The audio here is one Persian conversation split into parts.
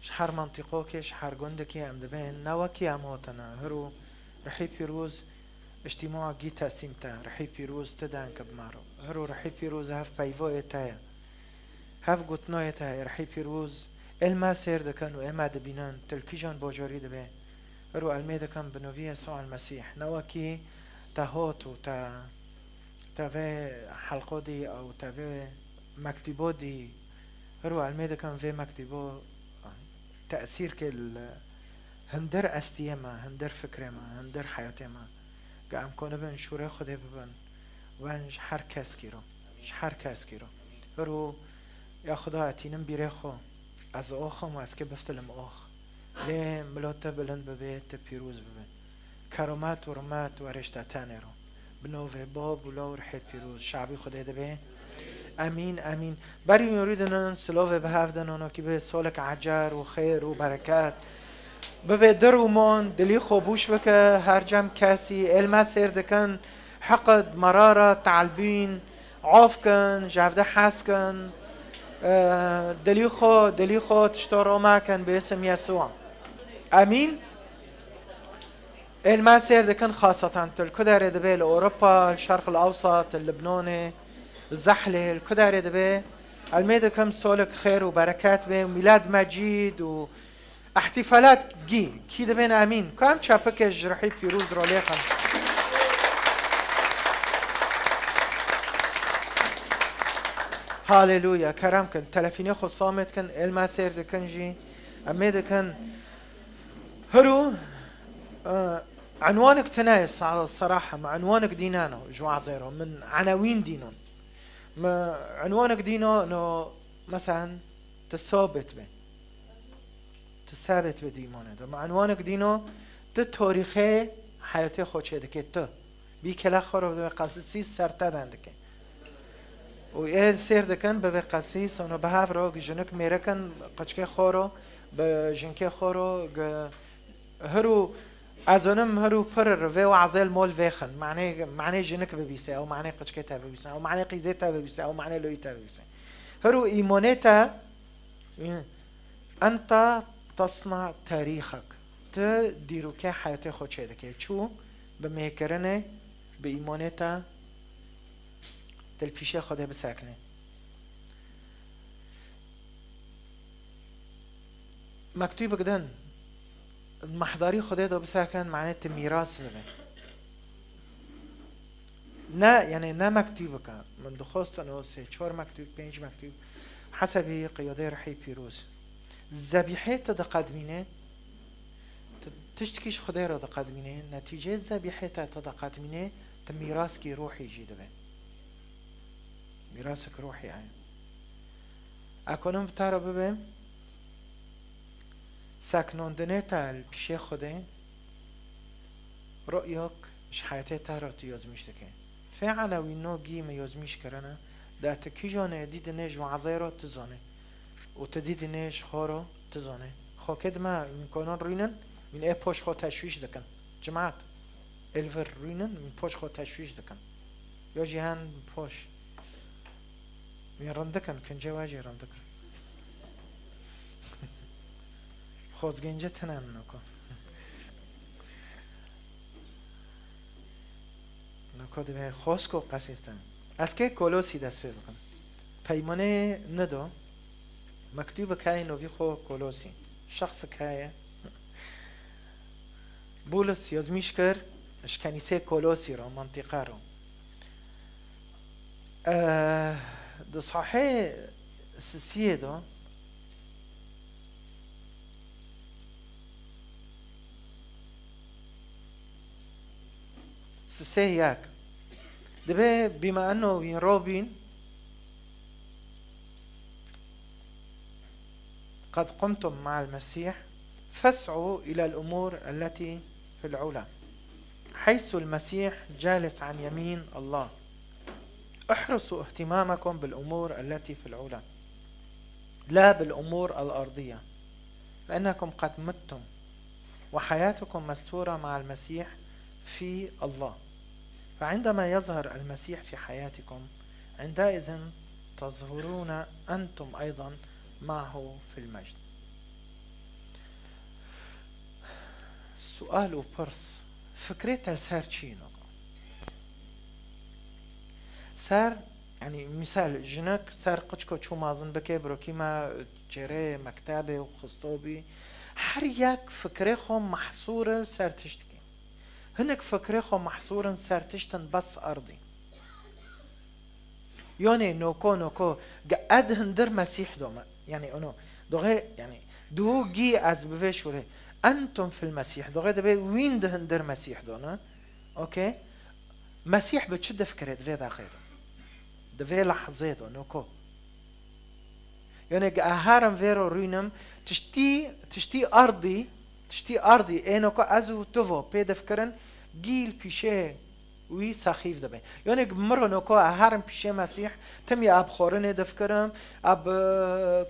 شحر منطقوكي شحر جندكي ام دبين نوكي ام هوتنا هرو رحي بيروز اجتماع جي تقسيمتا رحي بيروز تدان كبمارو هرو رحي بيروز هف بايفو اتايا هف قطنو اتايا رحي بيروز الما سير دكان واما دبينان تلكيجان بوجوري دبين هرو الميدا كان بنوفيه يسوع المسيح نوكي تهوتو تافي حلقو دي او تافي مكتبو دي هرو الميدا كان في مكتبو تأثير كل هندر استيما هندر فكرما هندر حياتما قام كونه بن شوري خده ببن وان شحر كاسكيرو شحر كاسكيرو هرو يا خدا اتينم بيرخو از اوخم از که بفتلم اوخ ليه ملوتا بلند ببيت بيروز ببن كرامات ورمات ورشتا تانيرو بنوفي باب ولو رحيت بيروز شعبي خده دبه امين امين بري يريد ان سلوفي بهافدن انو كي به سولك عجر وخير وبركات ببه درومون دلي خوبوش بك هرجم كاسي الما سير دكن حقد مرارة تعلبين عوفكن جافده حاسكن دلي خو تشتروا معكن باسم يسوع امين الما سير دكن خاصة الكدر دبي لأوروبا الشرق الأوسط اللبناني الزحلة الكدر دبي الميدا كم سولك خير وبركات به ميلاد مجيد واحتفالات جي كي دبين امين كم شابكج رحيب فيروز روليخن هاليلويا كرام كن تلفيني خو صامت كن الما سير دكن جي اميدا كن هرو عنوانك تنايس على الصراحة مع عنوانك دينانو جماعة زيرو من عناوين دينون ما عنوانك دينو انه مثلا تثابت به تثابت بديمانه ده مع عنوانك دينو تاريخي حياتي خودشه دكه تو بي كلا خراب ده قصصي سرتد عندك و ايه سير دكن به قصص اونو به هفرو جنك میرکن قچکه خورو به جنکه خورو هرو ازونم هرو پر و عزل مول ویخن معنی جنك ببيسه او معنی قچکه تا ببيسه او معنی قیزه تا ببيسه او معنی لوی تا ببيسه هرو ایمانتا انت تصنع تاريخك تديروك حياتي خود شدك شو بميكرنه بإيمانتا تلبيشه خده بساكنه مكتوب كدن محضاري خده دو بساكن معناته ميراث ببن نا يعني نا مكتوبك من دخوست انو سه 4 مكتوب 5 مكتوب حسب قيادة رحي فيروز ذبيحه تقدمينه تشتكيش خدای را تقدمينه نتيجه ذبيحه تقدمينه تميراث کی روحي جيده به ميراثك روحي يعني اکنون بتارا ببه سکناندنه تل پیش خدای رؤيك مش حياتي تارا تيازميش دكه فعلا وينو جي ميازميش كرنا ده تكيجانه ديد نج وعزيرا تزانه وتديد نش خارو تزانه خاكد ما من كانان رينن من ايه پاش خوا تشویش دکن جماعت الور رينن من پاش خوا تشویش دکن یا جهان پاش من رندکن کنجه واجه رندکن خوزگنجه تنن نکن نکاده به خوز کو قسیستن از که کلوسی دست پی بکن پیمانه ندو مكتوب كاي نوفي خو كولوسي شخص كاي بولس يزميشكر اش كنيسة كولوسي رو منطقة رو ده صحيح سسيه ده سسيه ياك ده بما انه وين روبين قد قمتم مع المسيح فاسعوا إلى الأمور التي في العلا حيث المسيح جالس عن يمين الله احرصوا اهتمامكم بالأمور التي في العلا لا بالأمور الأرضية لأنكم قد متم وحياتكم مستورة مع المسيح في الله فعندما يظهر المسيح في حياتكم عندئذ تظهرون أنتم أيضا معه في المجد سؤال وبرس فكرتها سار تشينو سار يعني مثال جنك سار قشكو شو مازن بكي بروكيما جري مكتبه وخصوبي حريك فكريخهم محصورة سار تشتكي هناك فكريخهم محصورا سار تشتن بس أرضي يوني نوكو قد هندر مسيح دوما يعني انو دوغي يعني دو جي از بفيشوري انتم في المسيح دوغي دبي وين ده هندر مسيح دونا اوكي مسيح بتشد فكرت في داخله دفي لحظته نوكو يعني هارم فيرو رينم تشتي ارضي انوكو ازو توفو بيد فكرن جيل بيشه وی سخیف دبی یعنی مرو نوکو هرم پیش مسیح تمی اب خورنه دفکرم اب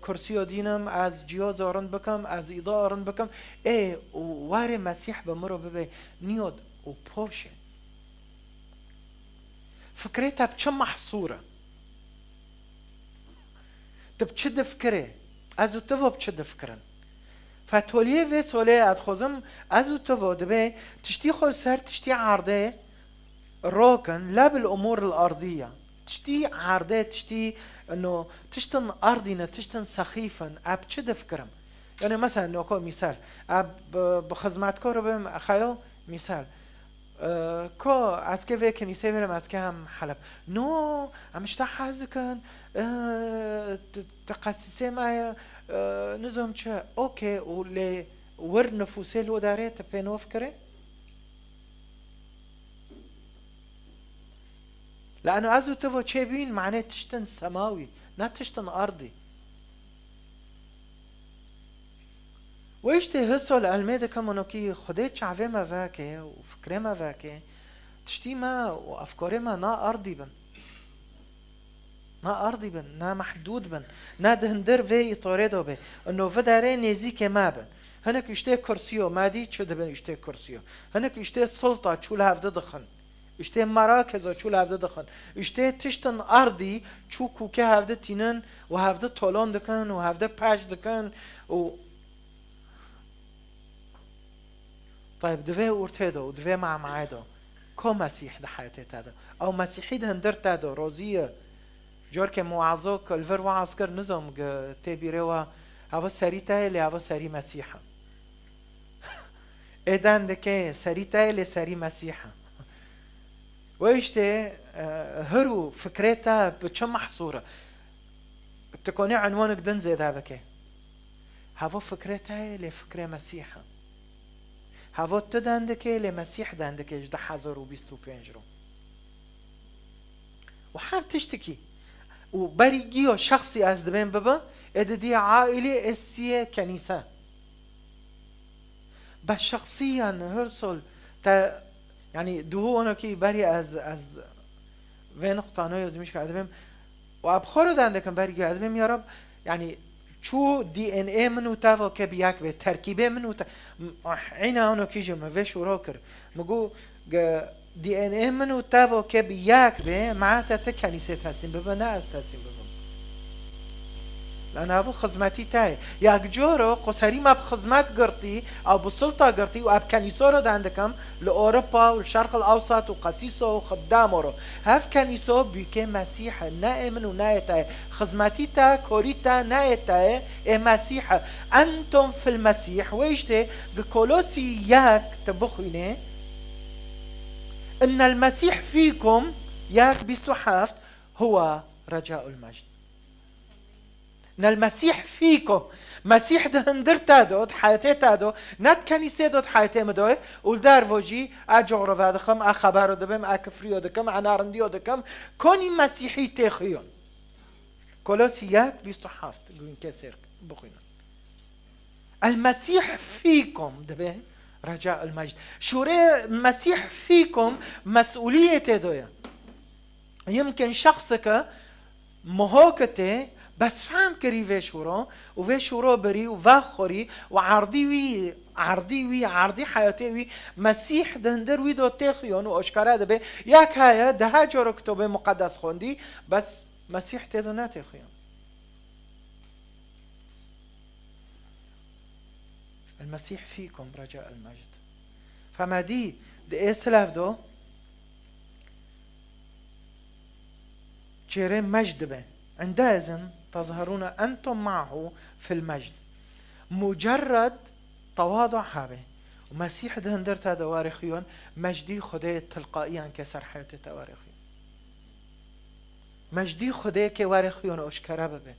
کرسی دینم از جیاز آرند بکم از ایدا آرند بکم ای وار مسیح به مرو ببی نیاد و پاشه فکرتها بچه محصوره تب چه دفکره ازو تو بچه دفکرن فتولیه و سوله ادخوزم ازو تو دبی تشتی خود سر تشتی عرضه روكن لا بالامور الارضيه تشتي عردات تشتي انه تشتن ارضنا تشتن سخيفا اب تشد فكرم يعني مثلا انه كو مثال اب بخدماتكو ربم اخايو مثال كو اسكي في كنيسه برم اسكي هم حلب نو امش تحازكن تقسسي معايا نظام تشا اوكي ولي ور نفوسي لو داريت بينو فكري لأنه أزو تفو تشيبين معناه تشتن سماوي نا تشتن أرضي ويشتي هسو الألميدة كمونوكي خديت شعفي ما فاكي وفكري ما فاكي تشتي ما وأفكاري ما نا أرضي بن نا أرضي بن نا محدود بن نا دهندر في إطاريدو بي إنه فداري نيزيكي ما بن هناك يشتي كرسيو مادي تشو دبن يشتي كرسيو هناك يشتي سلطة تشو لها فددخن اشته مراكز و چول هفته دخن اشته تشتن ارضی چو کوکه هفته تینن و هفته طولان دکن و هفته پش دکن و طيب دوه ارته دو و دوه معمعه دو که مسیح ده حیاته تاده او مسیحی ده هندر تاده روزیه جور که موعظو که الور وعظ کر نظام تبیره و هوا سری تایلی هوا سری مسیحه ایدن دکه سری تایلی سری مسیحه ويشتي هرو فكرتها بتشم محصورة تكوني عنوانك دنزي ذابك هافو فكرتها لفكرة مسيحة هافو تدندك لمسيح دندك جدا حزر وبيستو بينجرو وحار تشتكي وبريجيو شخصي أزدبين بابا إددي عائلة اسية كنيسة بس شخصيا هرسل يعني دهو أنا كي بري از وين نقطة نويز مش قاعد بهم وأبخره ده عندكم بري قاعد بهم يا رب يعني شو دي ان اي منو تافو كبياك به تركيبه منو عينا أنا كي جو ما فيش وراكر مجو دي ان اي منو تافو كبياك به معناتها تكنيسة هسين بابا ناس هسين بابا لأن هذا خدمتي تاعي يا جورو قصري ما بخدمات قرتي أو بسلطة قرتي وأب كنيسة ده عندكم لأوروبا والشرق الأوسط وقسيسه وخدامه هاف كنيسة بيكي مسيح نائم ونايته خدمتي تا كوريتا نايته مسيح أنتم في المسيح ويشتي بكولوسي ياك تبخينه إن المسيح فيكم ياك بيستحافت هو رجاء المجد ان المسيح فيكم مسيح ده هندر تادو حياته تادو نت كنيسه دو حياته مدوي ولدار فوجي اجور فادخم اخبار دبم اكفريو دكم انا رنديو دكم كوني مسيحي تخيون كولوسيات بيستحافت قوين كسر بخينا المسيح فيكم دبه رجاء المجد شوري المسيح فيكم مسؤوليه دويا يمكن شخصك مهوكته بس فهم كري في شورو وفي شورو بري وفاخوري وعرضي حياتي وي مسيح دندر وي دو تخيون واشكارا دبي ياك هيا ده جورو كتب مقدس خوندي بس مسيح تدو نتخيون المسيح فيكم رجاء المجد فما دي ايه سلاف دو تشيرين مجد به عندئذ تظهرون أنتم معه في المجد. مجرد تواضع هابه ومسيح دهندر تا دوارخيون مجدي خده تلقائيا كسر حياة توارخيون مجدي خده كوارخيون أشكره ببه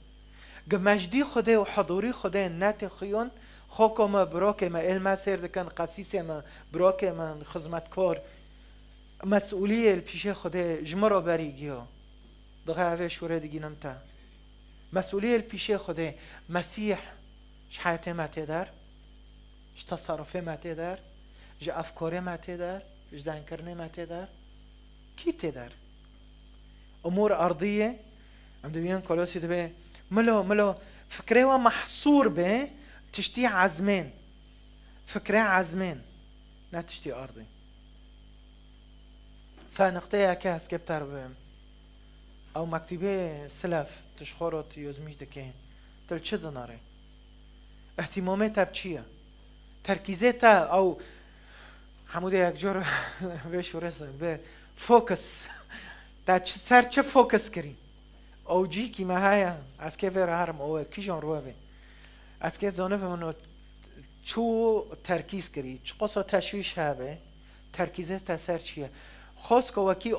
مجدي خده وحضوري خده ناتخيون خوكو ما بروكي ما إلما سير دكان قسيسي ما بروكي ما خزمت كور مسؤولية البيشي خده جمرو بريگيو دغه اوه شوره دیگی نمتا مسئولیه البیشه خوده مسیح ش حیاته ما تدار ش تصرفه ما تدار ج افکاره ما تدار ج دانکرنه ما تدار کی تدار امور ارضیه عم دبیان کلوسی دبی ملو فکره و محصور به تشتي عزمين فكره عزمين لا تشتي ارضي فنقطه كاس كبتر بهم او مكتوبه سلف تشخورت يوزميش دكين تل چه دناره اهتمامات بچيه تركيزات او حموده یک جور بهش ورسن به فوکس تا سر چه فوکس کری او جی کی ما هيا از که ور هرم او کی جون رو به از که زانه منو چو ترکیز کری چه قصه تشویش هبه ترکیزات تا سر چیه خاص کو کی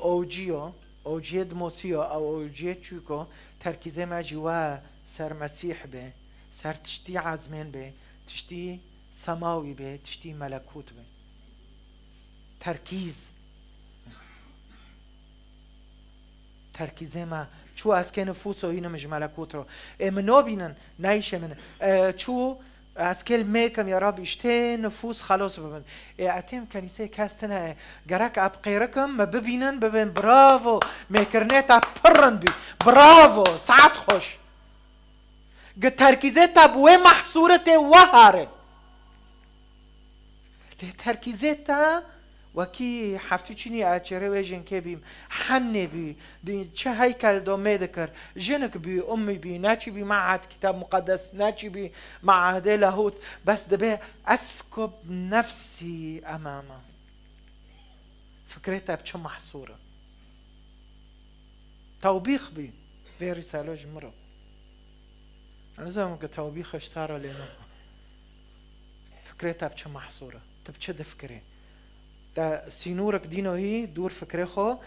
اوجی دموسیو او اوجی چوکو ترکیزه ما جوا سر مسیح به سر تشتی عزمین به تشتی سماوی به تشتی ملکوت به تركيزه ما شو اسكي نفوسه هنا مش ملكوت رو منو بينن نايش من شو اسكيل ميكم يا رب اشتي نفوس خلاص ببن اتم كنيسه كاستنا جراك ابقيركم ما ببينن ببن برافو ميكرنيتا برن بي برافو ساعات خوش تركيزه تبوي محصورته وهاره تركيزه وكي حفتو چني اچره وجن که بیم حنه بي دي چه هيكل دو ميدكر جنك بي امي بي ناچي بي معهد كتاب مقدس ناچي بي معهد لاهوت بس دبي اسكب نفسي امامه فكرتها بچو محصوره توبيخ بي في رساله جمره انا زعما توبيخ اشتاره لنا فكرتها بچو محصوره تبچه دفكري تا سينورك دينو هي دور فكرخو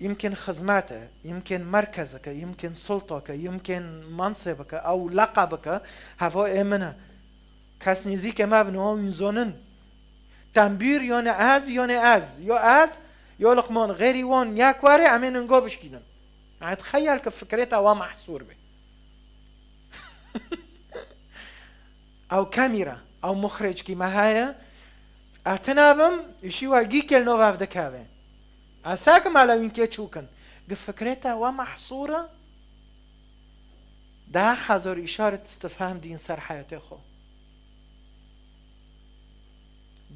يمكن خدماته يمكن مركزك يمكن سلطك يمكن منصبك او لقبك هوا امنه كاس نزيك ما بنو ينزونن تنبير يونه از يونه از يو از يو لقمان غيري وان ياك واري عمين نقو بشكيدن يعني تخيل كفكرتها ومحصور به او كاميرا او مخرج كيما هاي اتنابم يشي واجيكل نوفا في دكاوين اساكم على وين كي تشوكن بفكرتها ومحصوره ده حذر اشاره استفهام دين سر حياته خو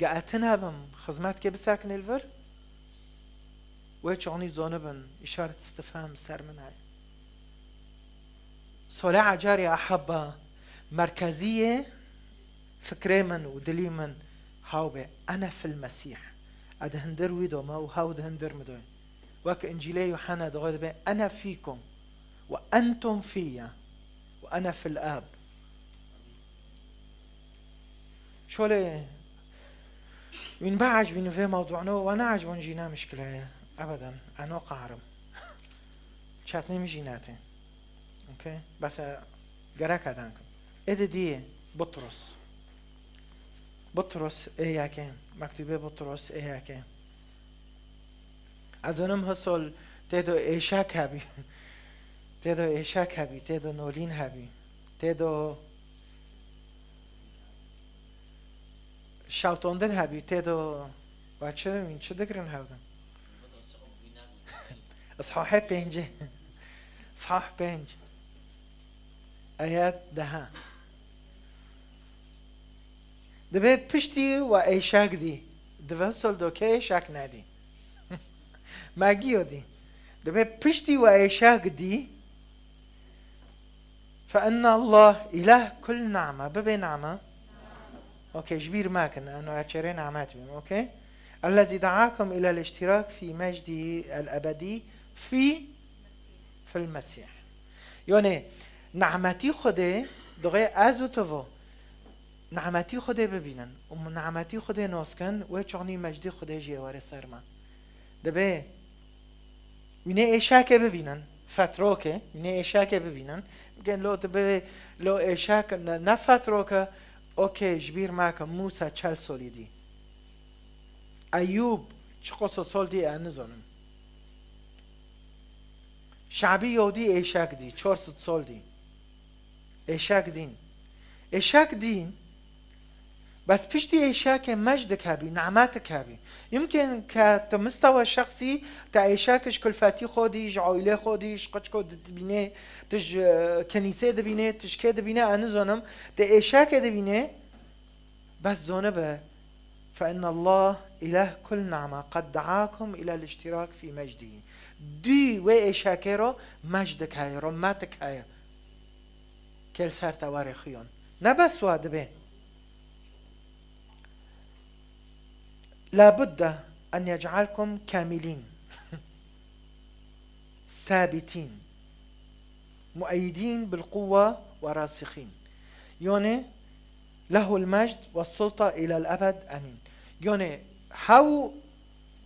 قاتنابم خدمات كي بساكن الفر ويتشوني زونبن اشاره استفهام سر من هاي صلاة جاري احبه مركزيه فكري من ودلي من هاوبه أنا في المسيح أدهندر ويدو ما وهاو دهندر مدوين وك إنجيلي يوحنا دغود به أنا فيكم وأنتم فيا وأنا في الآب شولي وين بعج بين في موضوعنا وأنا عجبون جينا مشكلة أبدا أنا قارم شاتني مجيناتي أوكي بس جراك هذانكم إيه دي بطرس ايه كان مكتوبه بطرس ايه كان ازونم هسول تدو ايشاك هبي تدو ايشاك هبي تدو نولين هبي تدو شاوتوندن هبي تدو واتشو من شو دكرن هودن اصحاح بينج صح بينج ايات ده دبي بشتي وإيشاك دي دبي هسول دوكي إيشاك نادي ما جيو دي دبي بشتي وإيشاك دي فإن الله إله كل نعمة ببي نعمة اوكي جبير ماكن انه اتشرين عماتهم. اوكي الذي دعاكم الى الاشتراك في مجده الابدي في المسيح. يعني نعمتي خده دغه ازو تفو نعمتي خده ببینن و نعمتي خده ناسکن و چانی مجدی خده جیواره سرما دبه وینه ایشاک ببینن فتروکه وینه ایشاک ببینن میگن لو دبه لو ایشاک نه فتروکه اوکی جبیر ماکم موسى 40 سالی دی ایوب چقصو سال دی انزانم شعبی یهودی ایشاک دی 400 سال دی ایشاک دین بس پشتی ایشاک مجد کبی نعمت کبی يمكن كمستوى شخصي تعيشاكش كلفاتي خوديش عائلة خوديش قد دبينه تج كنيسة دبينه تج كده دبينه أنا زونم تعيشاك دبينه بس زونه به فإن الله إله كل نعمة قد دعاكم إلى الاشتراك في مجده دي وإيشاكيرو مجدك هاي رماتك هاي كل سر تواري خيون نبس واد به لابد أن يجعلكم كاملين ثابتين مؤيدين بالقوة وراسخين يعني له المجد والسلطة إلى الأبد أمين يعني هاو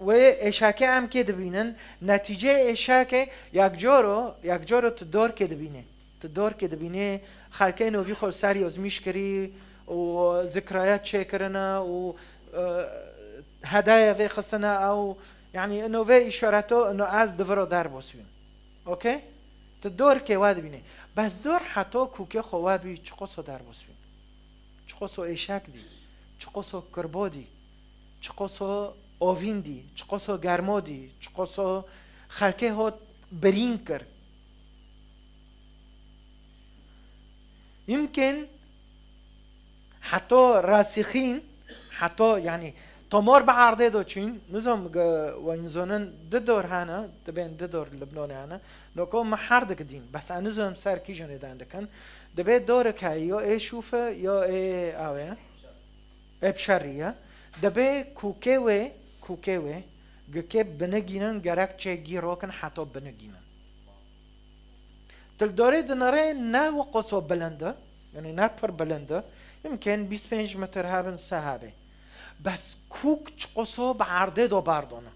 وإشاكي أم كده بينن نتيجة إشاكي يكجورو تدور كده بينه تدور كده بينه خالكين وفي خل ساري وزميش كري وذكريات شاكرنا و هدايا في خصنا أو يعني إنه في إشارته إنه عايز دفرو دار بوسين أوكي تدور كواد بينه بس دور حتى كوكي خوابي چقصو دار بوسين چقصو إشاك دي چقصو كربودي چقصو اوویندی چقصو گرمودی چقصو خلکه ها برین کر يمكن حتى راسخين حتى يعني تمار بعرضه دو چين نظام وينزونن ددور هانا دبين ددور لبنان هانا نوكم محردك دين بس نظام سر كي جون دندكن دبي دورك هاي يا اي شوفه يا اي اوه ابشريه دبي کوکه گکه بنگینن گرک چه گیروکن حتی بنگینن تل داره دناره نه وقصو بلنده يعني نه پر بلنده يمكن 25 متر هابن سهابه بس کوک قصو بعرضه دو باردونه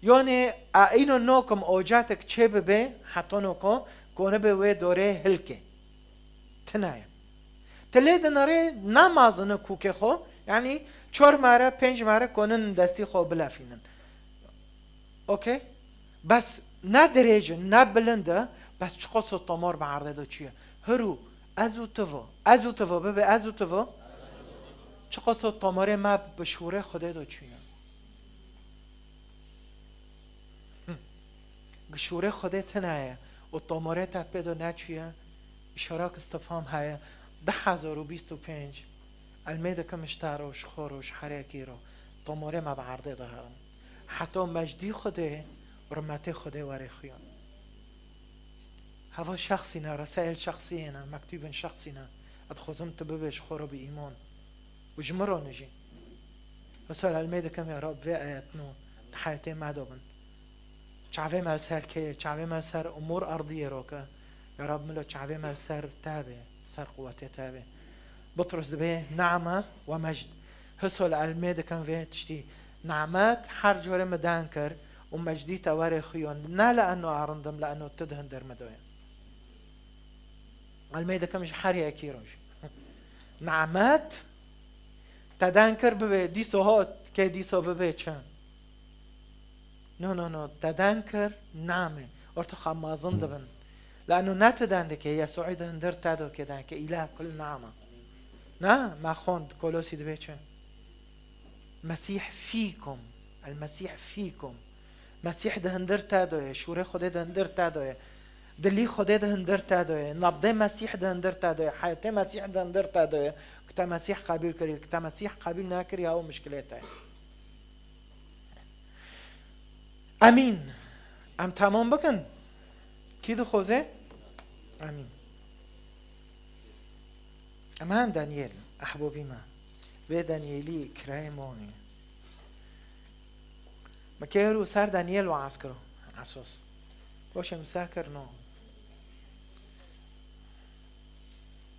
يعني اینو نوکم اوجاتك چه ببه حتی نوکو کونه به وی دوره هلکه تنایم تله دناره نمازنه کوکه خو يعني 4 ماره 5 ماره کنن دستی خوب بلافینن اوکی بس نه درجه نه بلنده بس چقصو تمار بعرضه دو چیه هرو ازو تفو ببه ازو تفو چقصو تمار ما بشوره خوده دو چیه گشوره خوده تنایه و تماره تپه دو نچیه اشاره استفهام های 10,025 الميدا كمشتاروش خوروش حريكيرو طموري ما بعرضي ظهرن حتى مجدي خده ورمتي خده وريخيان هذا شخصنا رسائل شخصينا مكتوب شخصنا ادخزم تببش خورو بإيمان وجمرو نجي رسال الميدا كم يا رب في آيات نو حياتي ما دوبن شعبي مال سر كي شعبي مال سر امور ارضيه روكا يا رب ملو شعبي مال سر تابع سر قوتي تابع بطرس به نعمة ومجد هسول الميدا كان فيه تشتي نعمات حر جوري مدانكر ومجدي تواري خيون نا لأنه عرندم لأنه تدهن در مدوين الميدا كان مش حري أكيروش نعمات تدانكر ببه ديسو هوت كي ديسو ببه چن نو تدانكر نعمة ارتو خمازن دبن لأنه نتدانك يسوع دهن در تدو كدانك إله كل نعمة نه ما خوند كولوسي دبيتشن مسيح فيكم المسيح فيكم مسيح ده هندر تادوه شوره خوده ده هندر تادوه دلي خوده ده هندر تادوه نبضه مسيح ده هندر تادوه حياته مسيح ده هندر تادوه كتا مسيح قابل كري كتا مسيح قابل ناكري هاو مشكلته امين ام تمام بكن كيدو خوزه امين امان دانيال احبوبي ما به دانیلی کرایمونی مكيرو صار دانيال وعسكره عسوس وش مساكر نو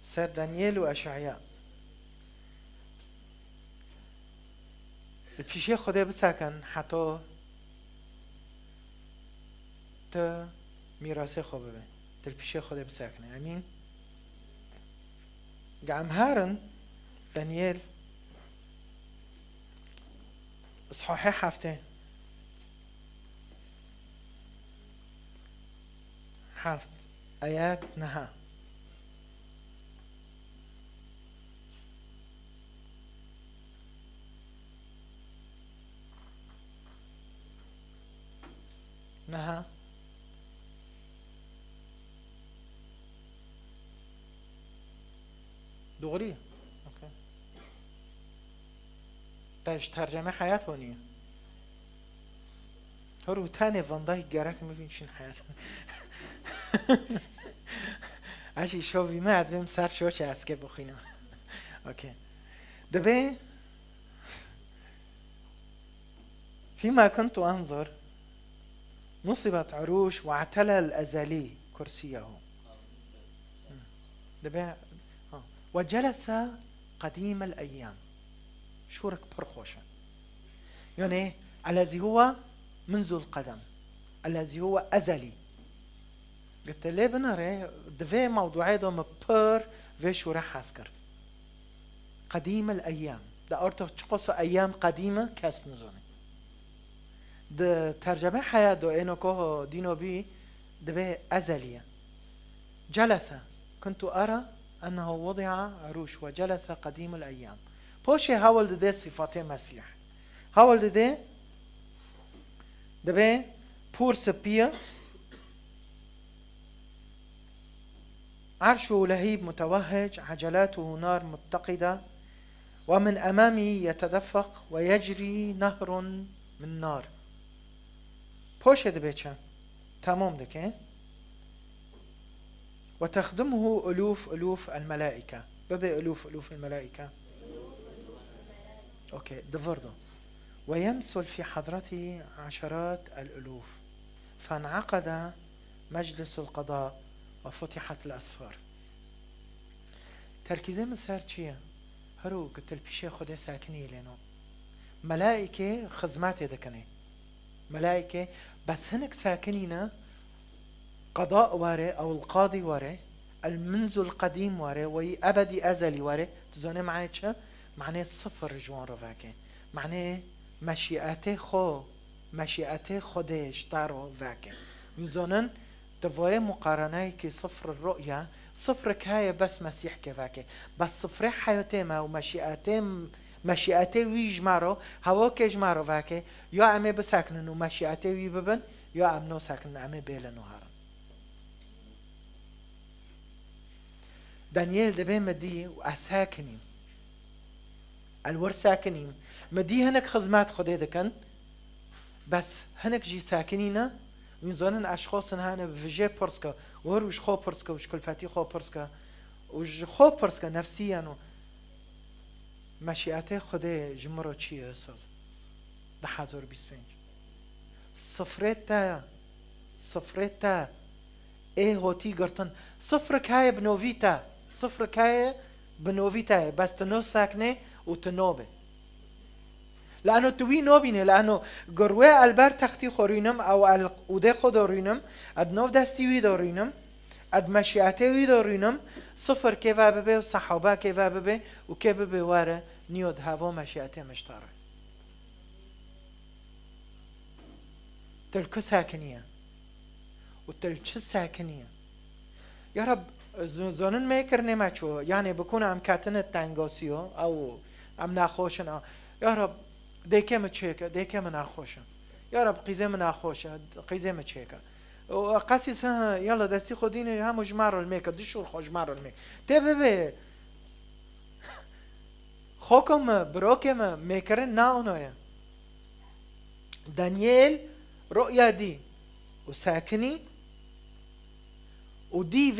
صار دانيال وأشعياء البشي خده بساكن حتى ت ميراثه خوبه البشي خده بساكن امين قام هارن دانيال اصحاحي حفته حفت آيات نها نها دغري اوكي تاش ترجمه حياة ونية هرو تاني فان دايك جارك مبين شين حياة عشي شوفي ما عاد بهم صار شو اسكي بخينا اوكي دبي فيما كنت انظر نصبت عروش واعتلى الازلي كرسيه دبي وجلس قديم الايام شورك برخوشة يعني الذي هو منذ القدم الذي هو ازلي قلت لي بنرى دفي موضوعي دوم بير في شو راح أذكر قديم الأيام ده أرتو تشقص أيام قديمة كاس نزوني ده ترجمة حياة دو إنو كوه دينو بي دفي أزلية جلس كنت أرى أنه وضع عروش وجلس قديم الأيام بوشي هاول ده صفات مسيح هاول ده دفي بور سبيا عرشه لهيب متوهج عجلاته نار متقدة ومن أمامي يتدفق ويجري نهر من نار بوشة دبيتشا تمام دكي وتخدمه ألوف الملائكة ببي ألوف الملائكة أوكي دفردو ويمثل في حضرته عشرات الألوف فانعقد مجلس القضاء وفتحت الأسفار تركيزي من صار چيه هرو قلت البشي خده ساكني لينو ملائكة خزماتي دكني ملائكة بس هنك ساكنين قضاء واره أو القاضي واره المنذ القديم واره وي أبدي أزلي واره تزوني معنى چه؟ معنى صفر جوان رفاكي معنى مشيئتي خودش تارو فاكي يزونن تفوي مقارنة كي صفر الرؤية صفر كهاية بس مسيح كفاكي بس صفر حياتي ما ومشيئتي ويجمارو هواك يجمارو فاكي يا عمي بساكنن ومشيئتي ويببن يا عمنو ساكنن عمي بيلا نهارا دانيال دبي مدي وأساكنين الور ساكنين مدي هنك خزمات خدي دكن بس هنك جي ساكنين وينزونن أشخاص هنا بفجأة برسكا وهروش خو برسكا وش كل فاتي خو برسكا وش خو برسكا نفسيا مشيئته خدي جمرو چيه أصل ده 1025 صفرتا ايه هوتي قرطن صفرك هاي بنوفيتا بس تنو ساكنة وتنوبه لأنه توي نوبينه لأنه قروي البر تختي خورينم أو الأودي خدورينم أدنوف دستيوي دورينم أد مشيئتي دورينم صفر كيفا ببي وصحابة كيفا ببي وكيف ببي واره نيود هوا مشيئتي مشتاره تلك ساكنية وتلك ساكنية يا رب زونن ما يكرني ما شو يعني بكون عم كاتنة تانغوسيو أو عم ناخوشن يا رب ديكه متشيكا ديكه من اخوشا يا رب قيزه من اخوشا قيزه متشيكا وقاسيس يلا دستي خديني هم جمارو الميكا دشو خوجمارو الميكا تبي خوكم بروكم ميكرن ناونويا دانيال رؤيا دي وساكني ودي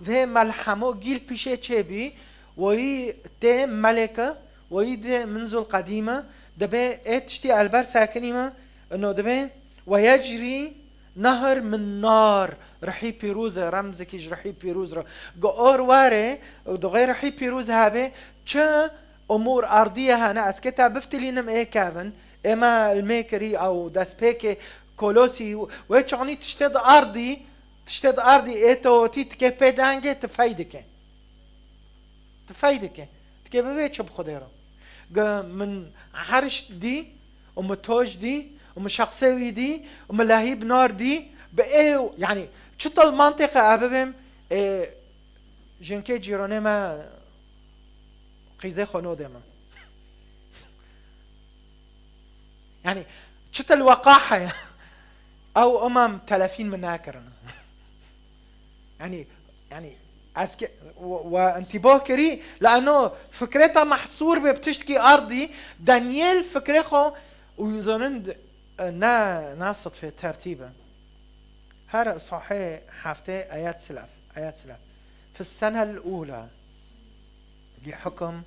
في ملحمو جيل بيشه چبي وهي تي ملكه ويد منذ القديمة دبي اتشتي البر ساكنيما انه دبي ويجري نهر من نار رحي بيروز رمزك يج رحي بيروز قور واري ودغير رحي بيروز هابي چه امور ارضيه هنا اسكتا بفتلينم ايه كافن اما الميكري او داسبيكي كولوسي ويتشوني تشتد ارضي ايتو تيتكي بيدانجي تفايدك تكي ببيتش بخديرو من حرش دي ومتوج دي ومشخصوي دي وملاهيب نار دي بايه يعني شتى المنطقه اببم جنكي جيرونيما قيزي خونو ديما يعني شتى الوقاحه او تلافين من ناكرنا يعني وانتباه كري لانه فكرتها محصور بتشتكي ارضي دانيال فكرخو ويزونن ناس في ترتيبه هذا صحيح حفته ايات سلف في السنه الاولى لحكم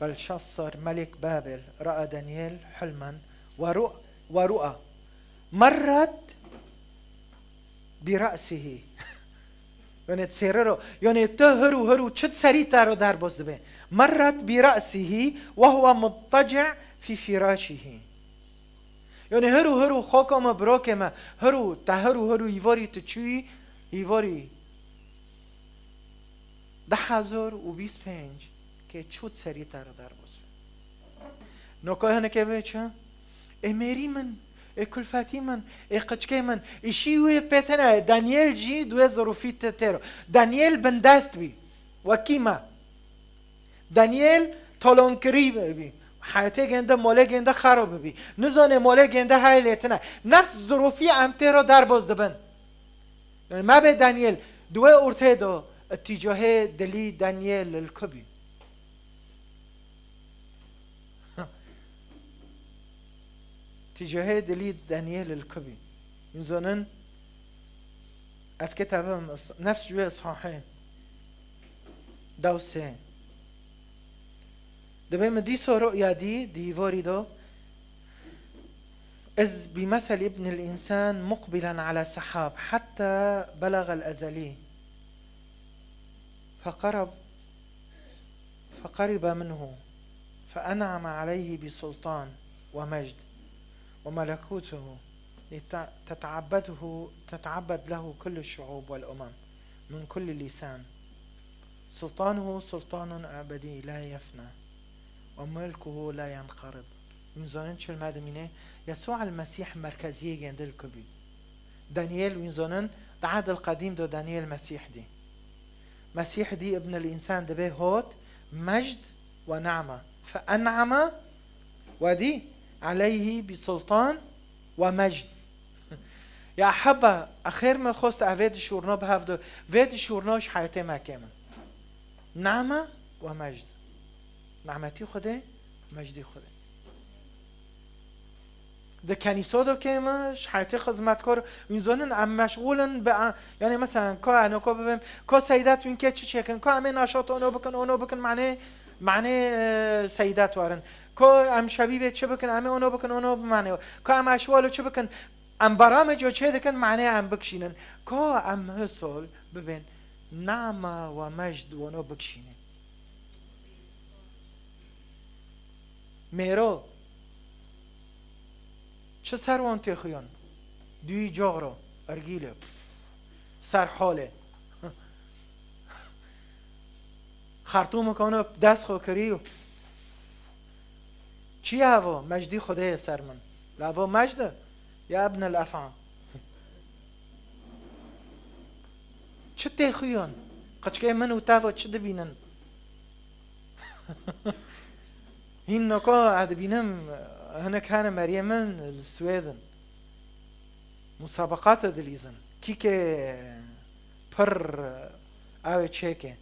بلشصر ملك بابل راى دانيال حلما ورؤى مرت براسه يعني تسيررو يعني هرو تشد سريتارو دار بوز دبي مرت برأسه وهو مضطجع في فراشه يعني هرو خوكما بروكما هرو يفوري تشوي يفوري دحازور وبيس بينج كي تشود سريتارو دار بوز نوكو هنا كيبيتشا اميري من كل فاتيمن قچكمن اشيوي بيتنا دانيال جي دو ظروفيت تيرو دانيال بنداست بي وكيما دانيال طولون كريب بي حياتي جنده موله جنده خراب بي نزانه موله جنده هاي ليتنا نفس ظروفي ام تيرو در باز دبن يعني ما به دانيال دو اورتيدو اتجاه دلي دانيال الكبي اتجاه دليل دانيال الكبي ينزونن از كتابهم نفس جوه صحيح دوسه دبي مديسو رؤيا دي فوريدو إذ بمثل ابن الإنسان مقبلا على سحاب حتى بلغ الأزلي فقرب منه فأنعم عليه بسلطان ومجد وملكوته تتعبد له كل الشعوب والأمم من كل لسان سلطانه سلطان أبدي لا يفنى وملكه لا ينقرض وينزونن شو المادمينه يسوع المسيح مركزية عند الكبي دانيال وينزونن العهد القديم دو دانيال مسيح دي ابن الإنسان دبي هوت مجد ونعمة فأنعم ودي عليه بسلطان ومجد يا أحبة أخير ما خست أفيد شورنا بهفدو فيد شورناش حياتي ما كامل نعمة ومجد نعمتي خده مجدي خده ده كنيسة دو كامش حياتي خدمتكار وينزونن ام مشغولن بقى يعني مثلا انا ببین سيدات وين كه چی کن که همه نشاط اونو بکن معنی سيدات وارن ام شبیه چه بکن همه اونو بکن اونو معنی ام اشوالو چه بکن ام برامج و چه دکن معنی ام بکشینن ام حصول ببین نعمه و مجد و اونو بکشینن میرو چه سروان تخیان دوی جاغرا ارگیله سرحاله خرطوم کنه دست خو کری چی هوا مجدی خدای سر من لوا مجده یا ابن الافعى چه تخیان قچکه من و تاوا چه دبینن این نکا عد بینم هنا كان مريمن السويدن مسابقات دليزن كيكي بر او تشيكي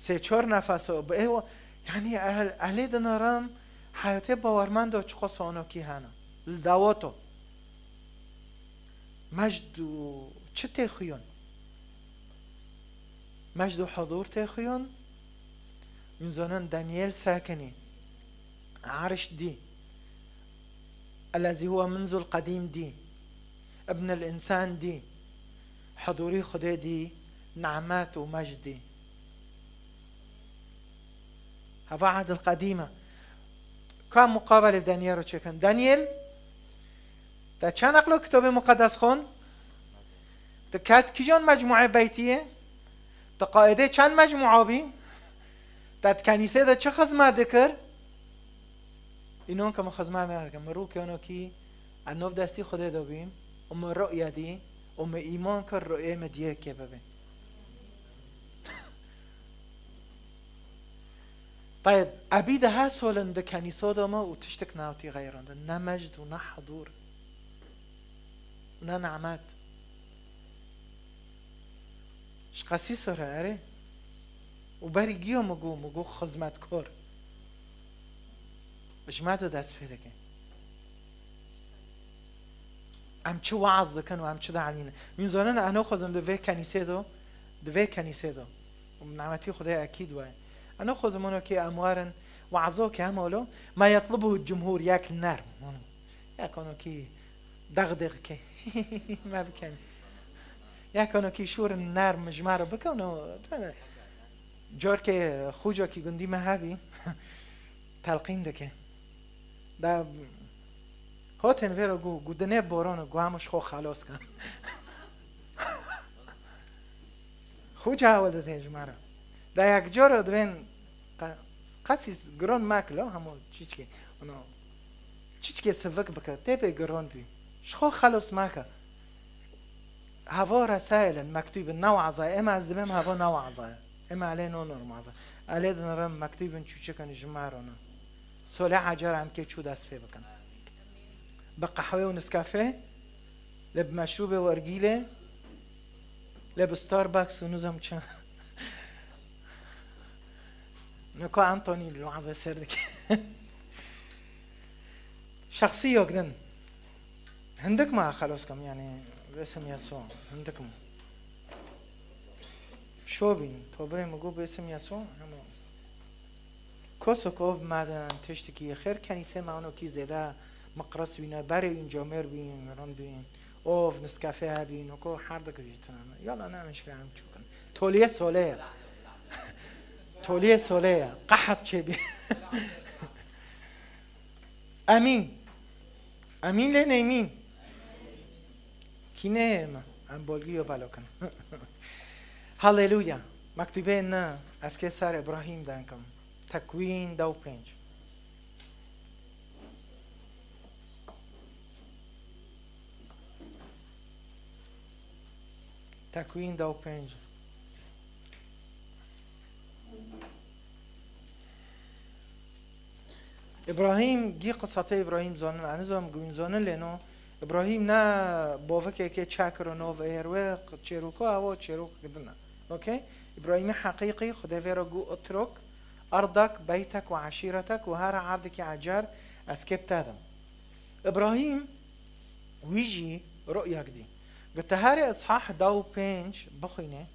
سيچور نفسو بأيوه يعني اهلي دنارم حياتي باورمندو چخو سانو كي هانا لدواتو مجد و چه تخيون مجد و حضور تخيون ينزونن دانيال ساكني عرش دي الذي هو منذ القديم دي ابن الإنسان دي حضوري خدي دي نعمات ومجدي هذا عهد القديمة كان مقابل دانيال وشكن دانيال تا چند اقلو كتاب مقدس خون تا كات كيجون مجموعة بيتية تا قائده چند مجموعة بي تا كنيسة دا چه خزمات دكر اینون که ما خزمات میارکن مرو که اونو کی انوف دستی خدا دو بیم ام رؤیا دی ام ایمان کر رؤیا مدیه که ببین طيب عبيد ها سولن ده كنيسة دوما وتشتك ناوتي غيران ده نا مجد ونا حضور ونا نعمات اش قاسي سورة اري وباري جيو مگو خزمت كور اش ما دست فيدك ام چه وعظ دكن و ام چه دعمينه من زانن انا خزم ده في كنيسة دو ونعمتي خدای اكيد وای أنا أخذ منك أموارا وعظوك عمله ما يطلبه الجمهور ياك النار ياكونو كي دغدغ كي ما بكن ياكونو كي شور النار مجمار بكونو جورك خوجو كي قندي ما هابي تلقين دكي دا هوتن فيرو جو دنيا بورونو جو عمش خو خلاص كان خوجا ولد جمارة دا یک جور دوین قاسیس گرون ماکلو همو چیچکی سوک بکر تیپی گرون بی شخو خلص ماکا هوا رسائل مكتوب نوعظة اما از دمیم هوا نوعظة اما عليه نونر معظة عليه دنرم مكتوب چو چکن جمعرونا سوله عجر هم که چو دست فی بکن بقهوه و نسکافه لب مشروب ورگیله لب ستاربکس و نوزم چند نكو أنطوني الوعظة سردك شخصية جدا عندك ما خلاصكم يعني باسم يسوع عندكم شو بين توبري مجو باسم يسوع هم كوسوكوف مادن تشتكي خير كنيسة معنا كي زيدا مقرص بينا بري بين جامر بين ران بين اوف نسكافيه بين وكو حردك جيتنا يلا أنا مش عم تشوفن توليه سوليه توليه سوليه قحط شبي امين امين لين امين كينام ام بولغيو بالوكن هاليلويا مكتوبين از که سر ابراهیم دانکم تکوین 2:5 تکوین 2:5 ابراهیم گی قصة ابراهیم زانن انزام گوین زانن لینو ابراهیم نه باوکه که چکر و نو ایروه چیروکو او چیروک کدنا اوکی ابراهیم حقیقی خدا ویرا گو اترک ارضك بيتك وعشيرتك وهارا عرضك عجار اسكيب تادم ابراهيم ويجي رؤيا دي قلت هاري اصحاح 2:5 بخينه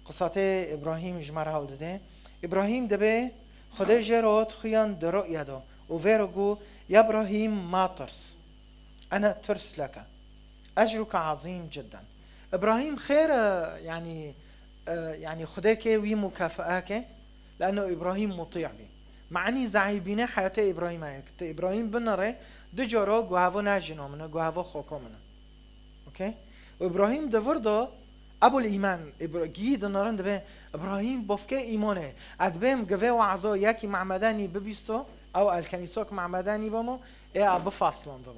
قصة ابراهيم جمرها ودده ابراهيم دبي خدا جرات خيان در رؤيا دو وفيرجو يا ابراهيم ما ترس انا ترس لك اجرك عظيم جدا ابراهيم خير يعني خداك وي مكافئاك لانه ابراهيم مطيع بي معني زعيبين حياة ابراهيم هيك ابراهيم بنره دجورو غوافو ناجنو منه غوافو خوكو منه اوكي وابراهيم دفردو ابو الايمان جيد نرند به ابراهيم بوفكه ايمانه ادبم غوي وعزو ياكي معمداني ببيستو او الكنيسوك معمداني بمو اي ابو فاصلون دو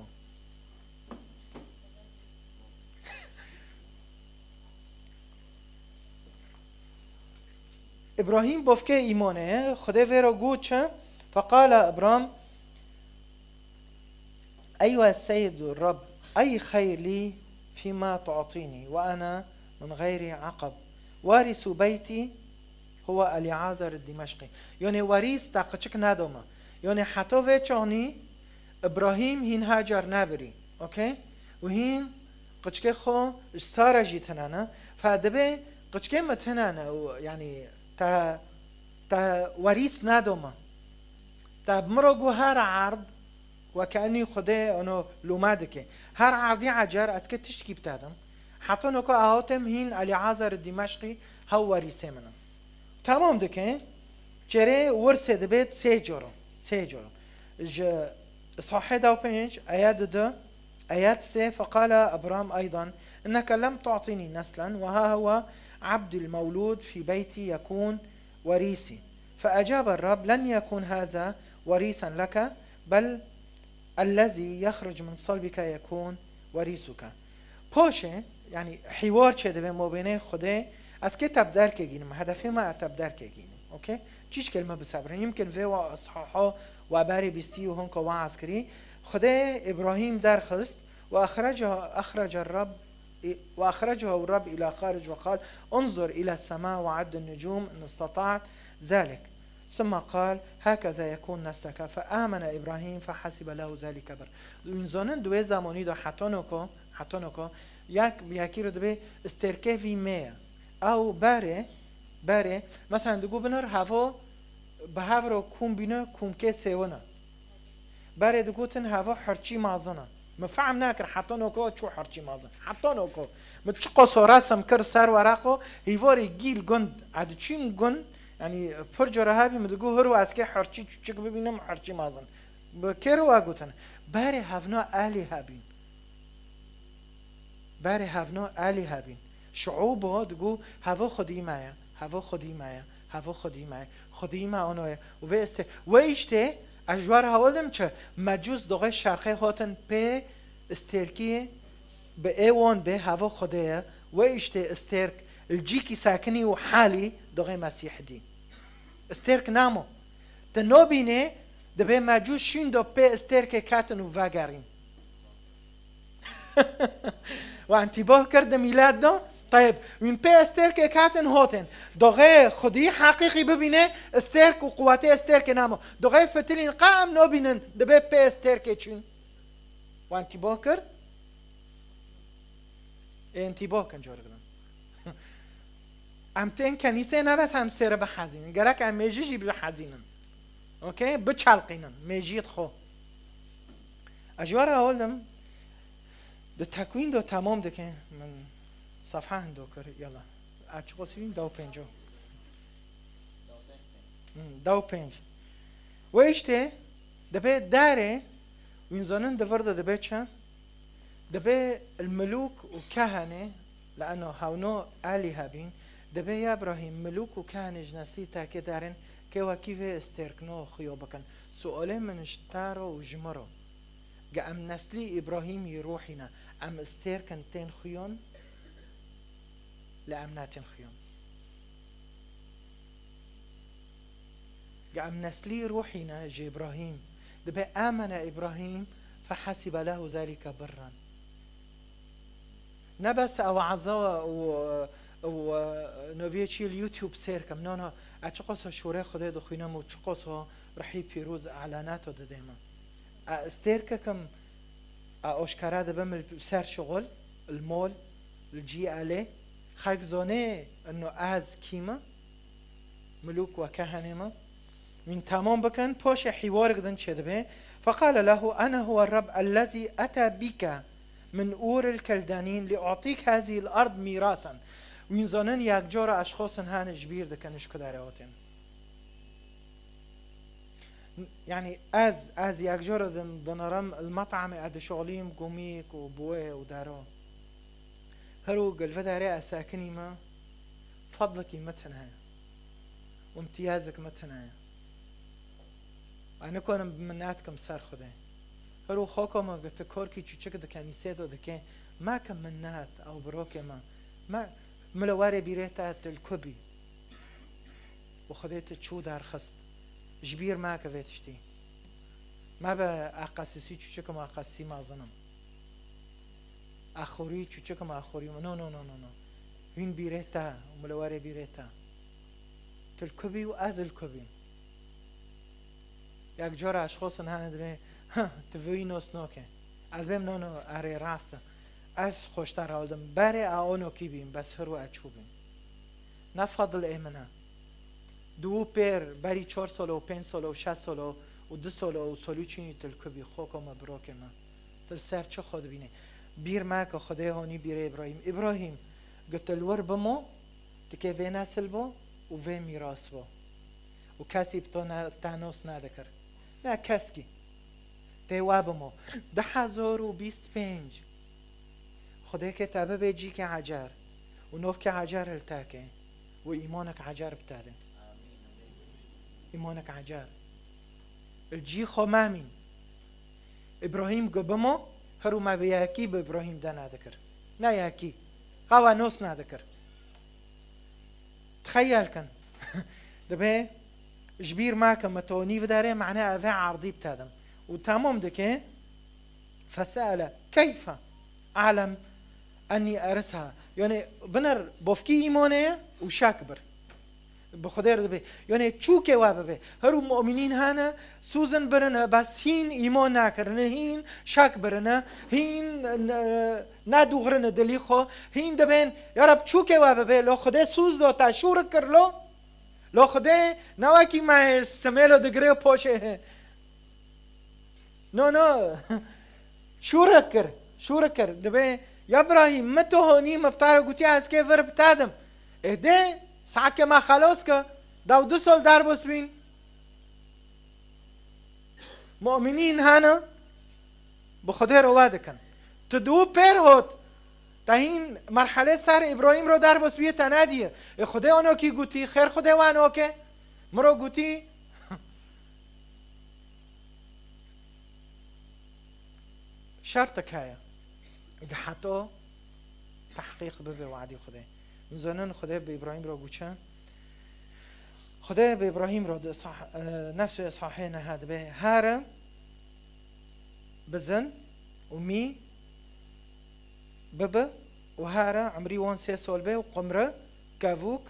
ابراهيم بوفكه ايمانه خدا ويرو گوچ فقال ابراهيم ايها السيد الرب اي خير لي فيما تعطيني وانا من غير عقب وارث بيتي هو اليعازر الدمشقي يعني وريث تاقچك ندوما يعني حتى وچوني ابراهيم هين هاجر نبري اوكي وهين قچك خو ساره جيتنانا فدبه قچك متنانا يعني تا تا وريس ندوما تا بمرقو هر عرض وكأني خده أنو لومادك هر عرضي عجر أسكت تشكي بتادم حطونو كو أهوتم هين علي عازر الدمشقي هو وريسي منه تمام دكين جري ورسه دبيت سيجورو صحيح داو بينج آيات دو آيات سي فقال أبرام أيضا إنك لم تعطيني نسلا وها هو عبد المولود في بيتي يكون وريسي فأجاب الرب لن يكون هذا وريثا لك بل الذي يخرج من صلبك يكون وريثك باشه يعني حوار چه دبه مبینه خوده از که تبدر که گینم هدفی ما تبدر که گینم اوکی چیش کلمه بصبرن يمكن في اصحاحا و باری بیستی و هنکو وعظ کری خدا ابراهیم در خست وأخرجه الرب إلى خارج وقال انظر إلى السماء وعد النجوم إن استطعت ذلك ثم قال هكذا يكون نسلك فآمن إبراهيم فحسب له ذلك بر من زمان دوی زمانی دا حتونوکو یکی رو دوی استرکه وی میه او بره مثلا دگو بنار هوا به هوا رو کم بینه کم که سیونه بره دگو تن هوا حرچی مازنه مفهم ناكر حطونوكو شو حرشي مازن حطونوكو متشقصو رسم كر سر ورقو هيفوري جيل جند عاد تشين جند يعني فرجة رهابي مدقو هرو اسكي حرشي تشك ببينم حرشي مازن بكيرو اقوتن باري هافنو آلي هابين شعوبو دقو هوا خدي معايا خدي ما اونو ويشته اجوار هولم چه مجوز دوغه شرقی هاتن به استرکی به ایوان به هوا خدایه و اشته استرک الجيكي ساكني وحالي دوغه مسيح دي استرک نامو تنو بینه دبه مجوز شین دو به استرک کاتن و وگرین و انتباه کرده میلاد دو طيب من بي استرك كاتن هوتن دوغي خدي حقيقي ببينه استرك وقواتي استرك نامو دوغي فتلين قام نو بينن دبي بي استرك چون وانتي بوكر انتي بوكن جورگدن امتين كنيسه نبس هم سر بحزين گرك ام ميجي بحزينن اوكي بچلقينن ميجيت خو اجوار اولدم ده تكوين دو تمام ده که من صفحه هندو کر یلا اچو قصیم دو پنج و اشته دبه داره وينزونن دفرده دبه چه دبه الملوك وكهنه لانه هاونو آلی هبین دبه یا ابراهیم ملوك وكهنه جنسی تاکه دارن که وکیف استرکنو خیو بکن سؤاله منشتارو وجمرو جا ام نسلی ابراهیم يروحنا ام استركن تين خيون لأمنات خيون قام نسلي روحنا جي إبراهيم دبي آمن إبراهيم فحسب له ذلك برا نبس أو عزا و نوفيتشي اليوتيوب سير كم نانا أتشقص شوري خدي دخينا وتشقصها رحي بيروز إعلاناته دائما استيرك كم أشكره دبم سر شغل المول الجي عليه خلق زونه انه از كيما ملوك وكهنه ما من تمام بكن باش حوار قدن شدبه فقال له انا هو الرب الذي اتى بك من اور الكلدانين لاعطيك هذه الارض ميراثا وين زنن یک جور اشخاص هان جبير دكنش كداراتن يعني از یک جور دنرم المطعم اد شغليم قوميك وبوه ودارو هرو قلفة داري ساكني ما فضلك متنها وامتيازك متنها أنا كون مناتكم سر خده هرو خوكم قلت كوركي تشوشك ده كنيسة ده كان ما كم منات أو بروك ما ملواري بيريتا الكوبي وخديت تشو دار خست جبير ما كفتشتي ما بأقاسسي تشوشك ما أقاسي ما ظنم آخوری چوچه کم آخوری نو وین بیرتا ملواره بیرتا تلکبی و از الکبی یک جور اشخاص نه دبی توی نوسنوکه از بیم نانو اره راست از خوشتر آلدم بره آنو کی بیم بس هرو اچوبیم نفضل ایمنا دو پیر بری 4 سال و 5 سال و 6 سال و 2 سال و سالی چینی تل کبی خوکا مبروک ما تل سر چه خود بینه بیر ما که خدای هانی بیر ابراهیم قلت الور بمو تکه وی نسل با و وی میراث با و کسی بتو تانوس ندکر نه کسی تیوا بمو 1025 خدای که تابه بیجی که عجر و نوف که عجر التاکه و ایمانك عجر بتاده ایمانك عجر الجي خو مامين ابراهيم قبمو هرو ما بياكي بابراهيم ده نادكر نا ياكي قوانوس نادكر تخيل كان دبي جبير ماك متوني بداري معناه افا عرضي بتادم وتمام دكي فسأل كيف اعلم اني ارثها يعني بنر بوفكي ايمانه وشاكبر بخدير دبي يعني تشوكي وابه هرو مؤمنين هانا سوزن برنا بس هين ايمان ناكرنا هين شاك برنا هين نادو غرنا دليخو هين دبين يا رب تشوكي وابه لو خدي سوز دو تاشور كرلو لو خدي نواكي ما سميلو دغري پوشه نو شوركر دبي يا ابراهيم متو هوني مبتار قوتي از كيف بتادم اهدي ساعت که ما خلاص که دو 2 سال در بس بین مؤمنین هانا بخدا رو وعده کن تدو پیر هات تا این مرحله سر ابراهیم رو در بس بیه تنادیه خدا آنو کی گوتی خیر خدا و آنو که مرو گوتی شرط که حتی تحقیق به وعده خدا زنان خدا به ابراهیم را گوچن خدا به ابراهیم را نفس صحیح نهاد به هر بزن و می بابا و هر عمری 3 سال به و قمره کاووک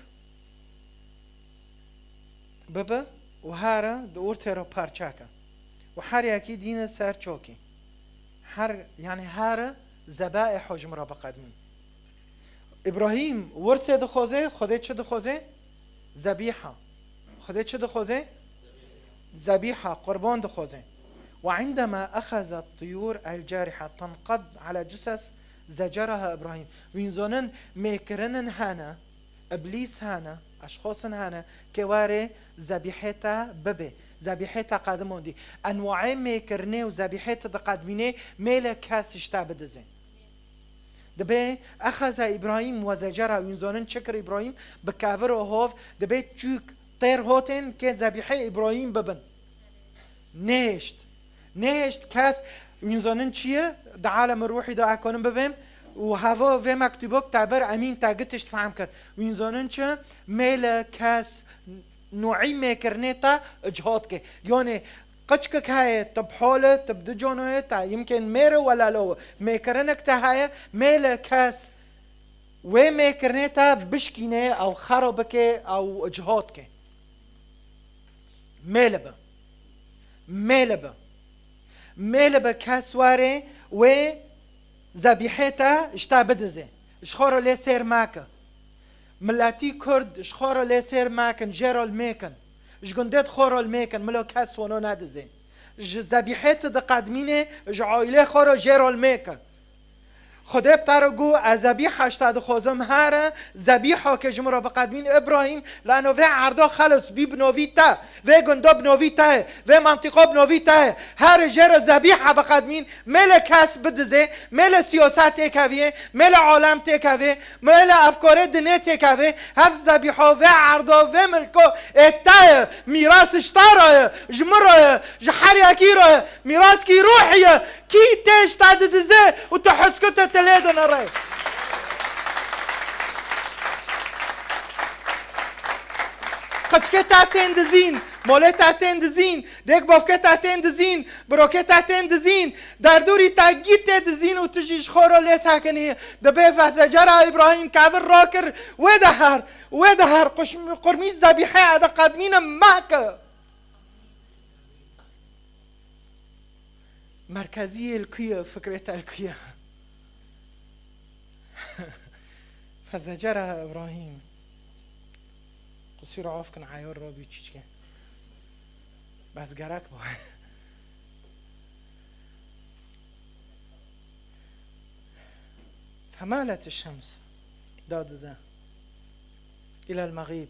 بابا و هر دور ترا پارچاکا و هر یکی دین سر چوکی هر یعنی هر ذبائح حجم را بقدمی ابراهيم ورثه دخوزه خدای چه دخوزه ذبیحه خدای چه دخوزه ذبيحه قربان دخوزه وعندما اخذ الطيور الجارحه تنقض على جثث زجرها ابراهيم وينزونن ميكرنن هانا ابليس هانا اشخاص هانا كواري ذبيحتها ببه ذبيحتها قادمون دي انواع ميكرنه وذبيحتها قادمينه ميل كاسش تابدزه دبي أخذ إبراهيم وزجرها وينزونن شكر إبراهيم بكافر وهوف دبي تشوك طير هوتن كذبيحة إبراهيم ببن نهشت كاس وينزونن چيه ده عالم الروحي ده أكونن ببن وهذا في مكتوبك تعبر أمين تاجتش تفهم كر وينزونن چه ميل كاس نوعي مكرنتا اجهاد كه يعني قشك هاي طب حوله طب دجونه تا يمكن مير ولا لو ميكرنك تهاي ميل كاس وميكرنتا بشكينه او خربك او اجهادك ميلبه كاسواري و ذبيحتها اشتابدزه اشخور لي سير ماكا ملاتي كرد اشخور لي سير ماكن جيرال ميكن جندت خورال میکن ملو کس ونو ندزه ذبیحت د قدمینه عائله خورا جرال میکن خدا بتر گو از ذبیح 80 خوزم هر ذبیحا که جمرا بقدمین ابراهیم لانه و عرضا خلص بی بنوی تا و گندا بنوی تا و منطقه بنوی تا هر جر ذبیح بقدمین مل کس بدزه مل سیاست تکویه مل عالم تکویه مل افکار دنیا تکویه هف ذبیحا و عرضا و ملکو تا میراث اشتاره جمرا جحر یکیره میراث کی روحیه کی تش تدزه و تحسكت تلادنا راي قشكت عتين دزين مولت عتين دزين ديك بافكت عتين دزين بروكت عتين دزين دردوري تاجيت دزين وتجيش خورو ليس هكني دبي فزجر ابراهيم كافر راكر ودهر قرميز ذبيحه هذا قادمين معك مركزية الكية فكرة الكية فزجرها إبراهيم بصير عوف كن عيار رابي تشيكي بس جراك بو فمالت الشمس داد إلى المغيب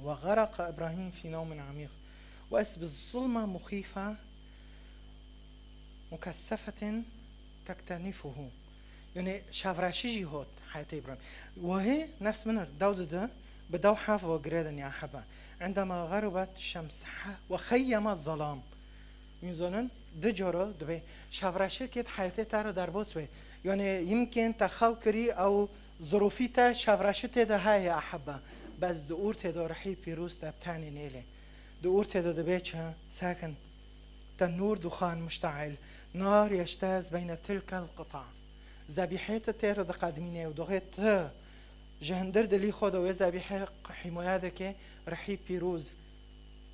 وغرق إبراهيم في نوم عميق وأس بالظلمة مخيفة مكثفة تكتنفه يعني شافراشيجي هوت حياة إبراهيم وهي نفس منر داود بدو حاف وقريدن يا حبا عندما غربت الشمس وخيم الظلام ينزلن دجورو دبي شافراشي كيت حياتي تارو دربوس بي يعني يمكن تخوكري أو ظروفيتا شافراشي تدا هاي يا حبا بس دور تدا رحي بيروس تبتاني نيلي دور تدا دبيتشا ساكن تنور دخان مشتعل نار يجتاز بين تلك القطع ذبيحة تيرو دقادمينه ودغيت جهندر دلي خود و ذبیحه حمایت که رحی پیروز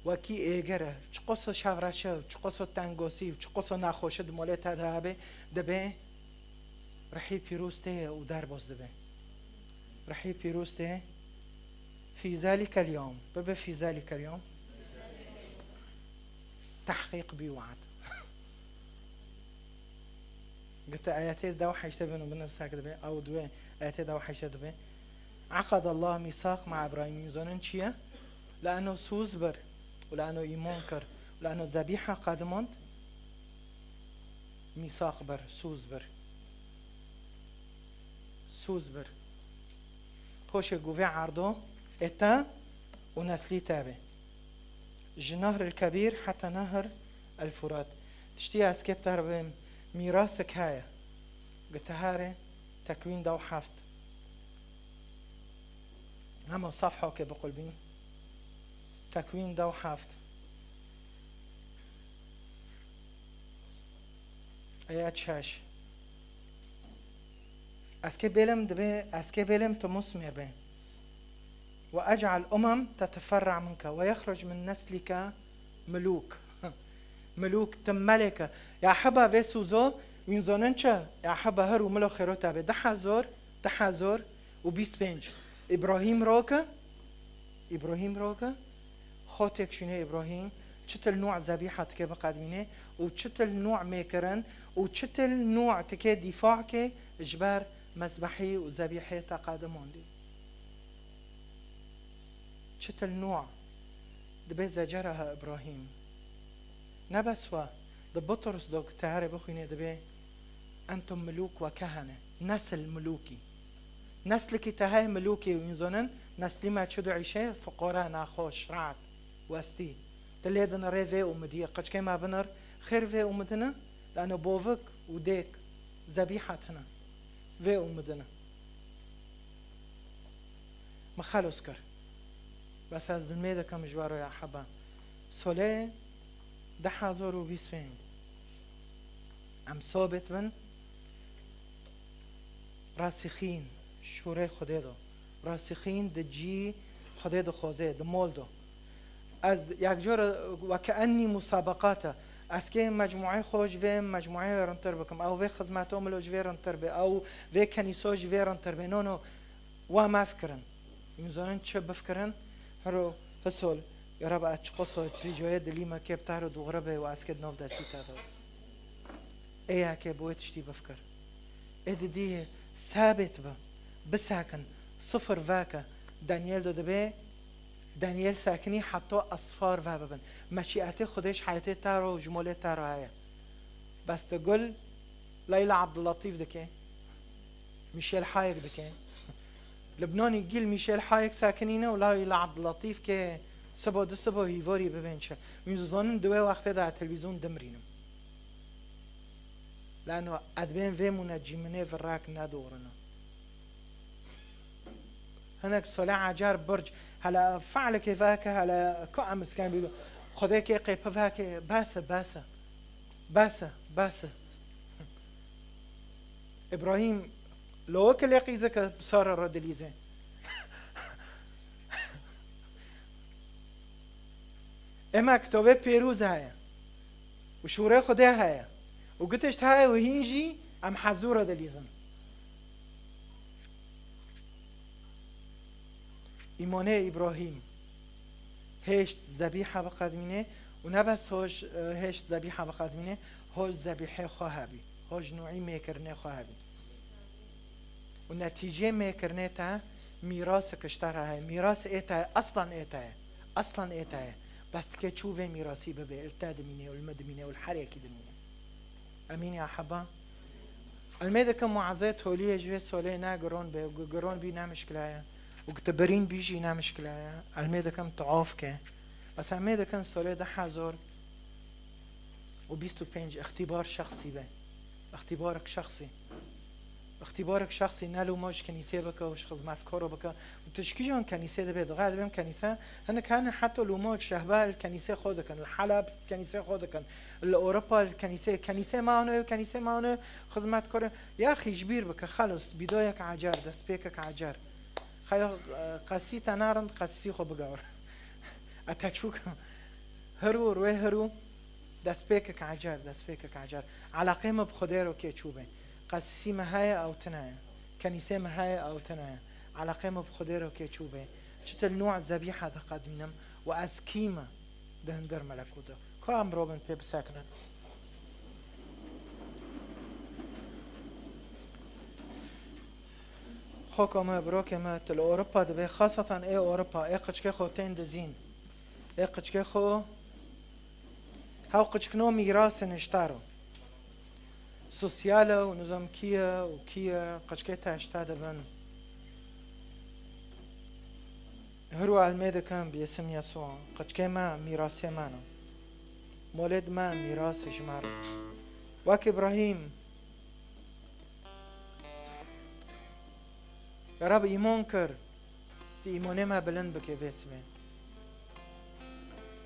وکی ایگره چقص شورشه چقص تنگوسی چقص نخوشد مولت دهبه دبه رحی پیروز ته و در باز دبه رحی پیروز ته في ذلك اليوم بابا في ذلك اليوم تحقيق بوعد قلت آياتي دو حيشتبه وبنا ساكت به أو دو آياتي دو حيشتبه عقد الله ميثاق مع إبراهيم يزونن چيه؟ لأنه سوز بر ولأنه إيمان كر ولأنه ذبيحة قدمت ميثاق بر سوز بر پوش قوة عرضه اتا ونسلي تابع جنهر الكبير حتى نهر الفرات تشتي اسكيب تربم ميراثك هاي قتهاري تكوين دو حفت هم صفحة كي بقول بين تكوين دو حفت آيات شاش اسكيب بيلم دبي اسكيب بيلم تمسمر بين وأجعل تتفرع منك ويخرج من نسلك ملوك ملوك تملكة يا حبا فيسوزو وينزوننشا يا حبا هرو ملو خيروتا بي دحا زور وبيس بينج إبراهيم روكا خوتك شنو إبراهيم چتل نوع ذبيحة تكي بقدمينه وچتل نوع ميكرن وچتل نوع تكي دفاع كي إجبار مذبحي وذبيحة تقادمون دي چتل نوع دبي زجرها إبراهيم نبسوا دبطرس دوك تهاري بخويني دبي أنتم ملوك وكهنة نسل ملوكي نسلك تهاي ملوكي وينزونن نسلي ما تشدو عيشة فقراء ناخوش رعد واستي تليدن ريفي ومدية قد كما بنر خير في ومدنا لأنه بوفك وديك ذبيحتنا في ومدنا ما خلص كر بس از الميدا كم جوارو يا حبا سولي 10,020 ام ثابت بن راسخين شوري خديدو راسخين دجي خديدو خوزي دمولدو از یک جور وكأني مسابقات اسكي مجموعه خوش في مجموعه رنتر بكم او في خدماتهم لو جوي رنتر بي او في كنيسو جوي رنتر بي نو وما فكرن يمزونن چه بفكرن هرو هسول يا رب اتشقصو تري جوية دليما كيب تارو دوغربه واسكد نوف داسي تاتو ايه كي بويتشتي بفكر ايه دي ثابت با بساكن صفر فاكا دانيال دو دبي دانيال ساكني حتى اصفار فاببن مشيئتي خدش حياتي تارو وجمولي تارو هاي بس تقول ليلى عبد اللطيف دكي ميشيل حايك دكي لبنان يقول ميشيل حايك ساكنينه ولا ليلى عبد اللطيف كي سبو هيفوري ببنشه ميزونن دوي وقت ده التلفزيون دمرينم لانه ادبين في منجمنه في الراك نادورنا هناك صلاة عجار برج هلا فعل كيفاك هلا كأمس كان بيقول خديك قيبفاك باسا ابراهيم لو كل يقيزك بصار الردليزين اما كتابه بيروز هاي وشوري خده هاي وقتشت هاي وهينجي ام حزورة دليزن إيمانه إبراهيم هشت ذبیحه بقدمینه و نه بس هوش هشت ذبیحه بقدمینه هوش ذبیحه خواهبی هوش نوعی میکرنه خواهبی و نتیجه میکرنه تا میراث کشتره های میراث ایتا اصلا ایتا بس که چوبه میراثی ببه التاد مینه و المدمینه و الحريكي دمینه امین یا حبا الميدا كم معزات هوليه جوه سوليه نا قرون بي نا مشكلايا وكتبرين بيجي نا مشكلايا الميدا كم تعوف كه بس الميدا كم سوليه ده حازور وبيستو بينج اختبار شخصي به اختبارك شخصي نالو موش كنيسة بك وش خدمات كورو بك وتشكيجون كنيسة ده بيد غاد بهم كنيسة هن كان حتى لو موش شهباء الكنيسة خودكن الحلب كنيسة خودكن الأوروبا الكنيسة معنا خدمات كورو يا أخي جبير بك خلص بدايك عجر دسبيكك عجر خيو قسيت نارند قسي خو بقار أتشوك هرو روي هرو دسبيكك عجر على قيمة بخديرو كي تشوبه قسيسي مهاية أو تنايا كنيسة مهاية أو تنايا على قيمة بخديره كي تشوبه شتل نوع ذبيحة ذا قدمنم وأسكيمة دهندر ملكوته كام روبن بيب ساكنة خوكما بروكما تل أوروبا دبي خاصة إيه أوروبا إيه قشكي خو تين دزين إيه قشكي خو هاو قشكنو ميراث نشتارو سوسيالة ونظام كيا وكيا قشكيتها اشتاد بن هرو علميدا كان باسم يسوع قشكي ما ميراثي مانا مولد ما ميراث جمارو واك إبراهيم يا رب إيمان كر تي إيماني ما بلند بك باسمي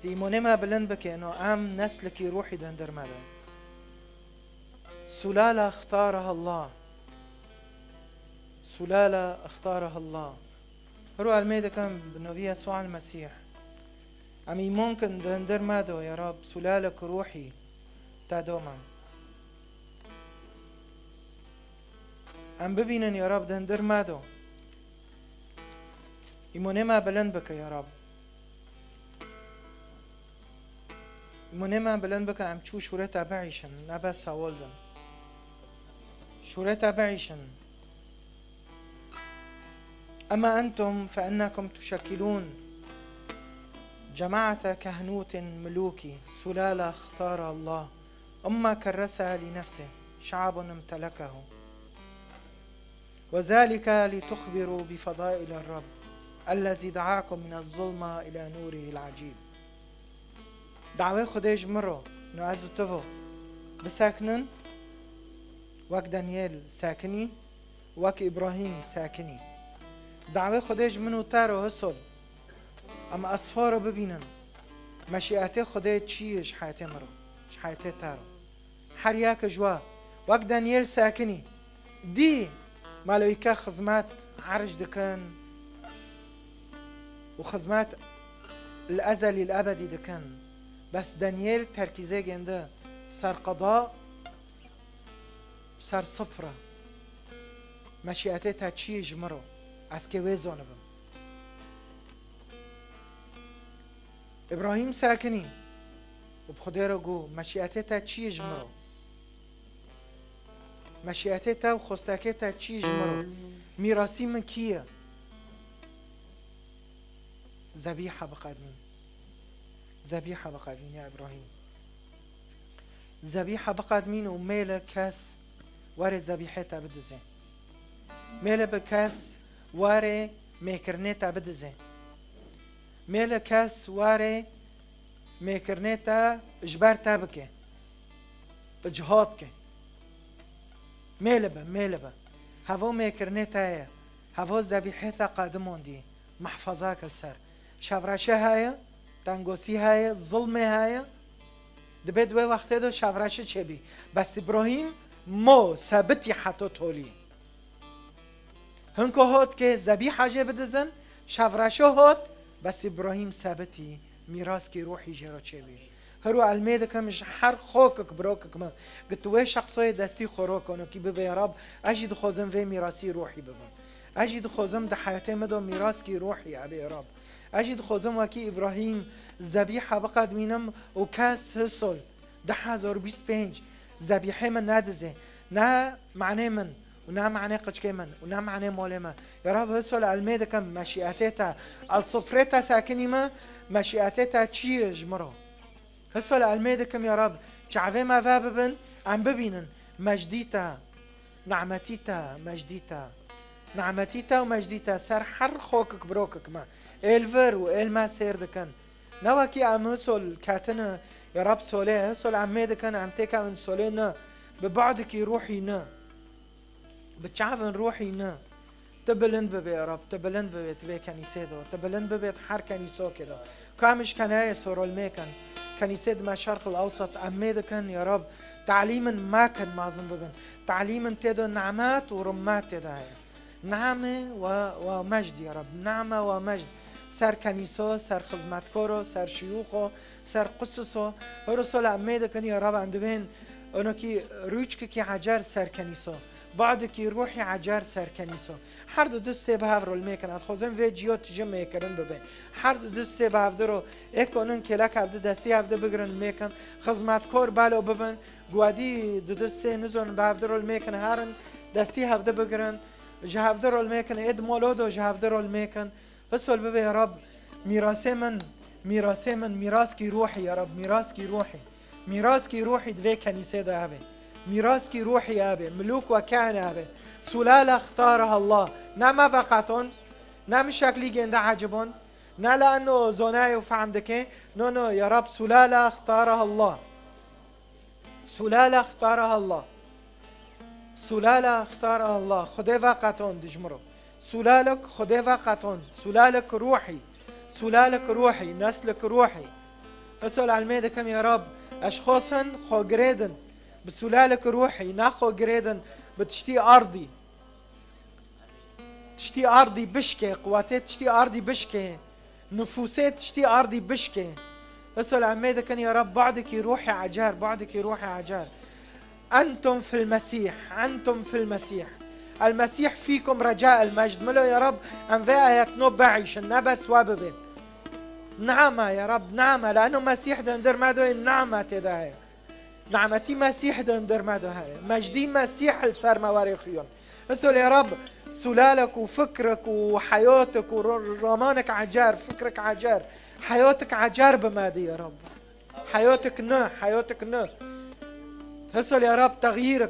تي إيماني ما بلند بك إنه أم نسلك روحي دندر ماذا سلالة اختارها الله هرو الميدا كان بالنبي يسوع المسيح أمي ممكن دندر مادو يا رب سلالك روحي تادوما أم ببينن يا رب دندر مادو إيموني ما بلند بك يا رب إيموني ما بلند بك أم تشو شورتا بعيشن نبس هاولدن شورتا بعيشن أما أنتم فإنكم تشكلون جماعة كهنوت ملوكي سلالة اختار الله أما كرسها لنفسه شعب امتلكه وذلك لتخبروا بفضائل الرب الذي دعاكم من الظلمة إلى نوره العجيب دعوة خديج مرة نعزو تفو بساكنن وك دانيال ساكني وك إبراهيم ساكني دعوة خديج منو تارو هسل أما أصفاره ببينن مشيئته خديج چيش حياته مرو حياته تارو حرياك جوا وك دانيال ساكني دي مالويكا خزمات عرج دكان وخزمات الأزلي الأبدي دكان بس دانيال تركيزه جنده صار قضاء صار صفرة مشيئته تا چی جمرو از که ویزونه بم إبراهيم ساكني وبخديره جو مشيئته تا چی جمرو مشيئته تا وخستاكه تا چی جمرو ميراثي من كيه ذبيحة بقدمين يا إبراهيم ذبيحة بقدمين وميلة كاس واري ذبيحتها بدزين ميلة بكاس واري ميكرنيتا بدزين ميلة كاس واري ميكرنيتا اجبارتا بكي اجهادك ميلة با هفو ميكرنيتا هفو ذبيحتها قادمون دي محفظاك السر شفرشه هاي تنگوسی هاي ظلمه هاي دبید و وقتی دو شفرشه چه بی بس إبراهيم مو ثابتی حتی طولی هنکو هات که ذبیحه جه بدزن شفرشه هات بس إبراهيم ثابتی میراث کی روحی جرا چه بی هرو علمه که مش هر خوکک بروکک ما قلت وی شخصای دستی خورا کنو کی ببی رب اجید خوزم وی میراثی روحی ببم اجید خوزم ده حیاته مدو میراث کی روحی ابی رب اجد خوزم وکی ابراهیم ذبیحه بقدمینم و کس هسول 10,025 ذبیحه من ندزه نه معنی من و نه معنی قچکه من و نه معنی مال من یا رب هسول علمه دکم مشیعته الصفرته ساکنی ما مشیعته چیه جمرو هسول علمه دکم یا رب شعبه ما ببن عم ببینن مجدیتا نعمتیتا مجدیتا نعمتیتا و مجدیتا سر حر خوکک بروکک ما الفر و الما سير دكن نواكي عم هسول كاتنا يا رب سوليه هسول عمي دكن عم تيكا من سولينا ببعدك روحي نا بتشعفن روحي نا تبلن ببي يا رب تبلن ببي تبي كنيسة دو تبلن ببي حر كنيسة كده كامش كناية سورو الميكن كنيسة ما الشرق الأوسط عمي دكن يا رب تعليما ما كان معظم ببن تعليما تدو نعمات ورمات تدايا نعمة ومجد يا رب نعمة ومجد سر كنيسة سر خدمتكارو سر شيوخو سر قصصو ورسول عمي دكن يا رب عند بين انو كي روچك كي عجر سر كنيسة بعد كي روحي عجر سر كنيسة هر دو سه بهفرو الميكن از خوزم ویدیو تجمع کردن ببین هر دو سه بهفرو اکنون کلک هفته دستی هفته بگرن میکن خدمتکار بالو ببین گوادی دو سه نزون بهفرو الميكن هرن دستی هفته بگرن جهفرو الميكن اد مولودو جهفرو الميكن بسول ببین يا رب میراث من میراث کی روحی يا رب میراث کی روحی دوی کنیسه ده هبه میراث کی روحی هبه ملوك وكهنه هبه سلالة اختارها الله نما فقطون نم شكلي جنده عجبون نا لأنه زناي وفعمدك نو يا رب سلالة اختارها الله سلالة اختارها الله سلالة اختارها الله خده فقطون دجمرو سلالك خده فقطون سلالك روحي نسلك روحي اسأل على كم يا رب أشخاصا خوغريدن بسلالك روحي نا خوغريدن بتشتي أرضي بشكي قواتي تشتي أرضي بشكي نفوسات تشتي أرضي بشكي اسأل عميدة كان يا رب بعدك روحي عجار أنتم في المسيح المسيح فيكم رجاء المجد ملو يا رب أنفاء يتنبعيش النبات سواببين نعمة يا رب نعمة لأنه مسيح دندر مادو النعمة تداهي نعمتي مسيح دندر مادو هاي مجدي مسيح السر مواريخيون اسأل يا رب سلالك وفكرك وحياتك ورمانك عجار فكرك عجار حياتك عجار بمادي يا رب حياتك نه اسأل يا رب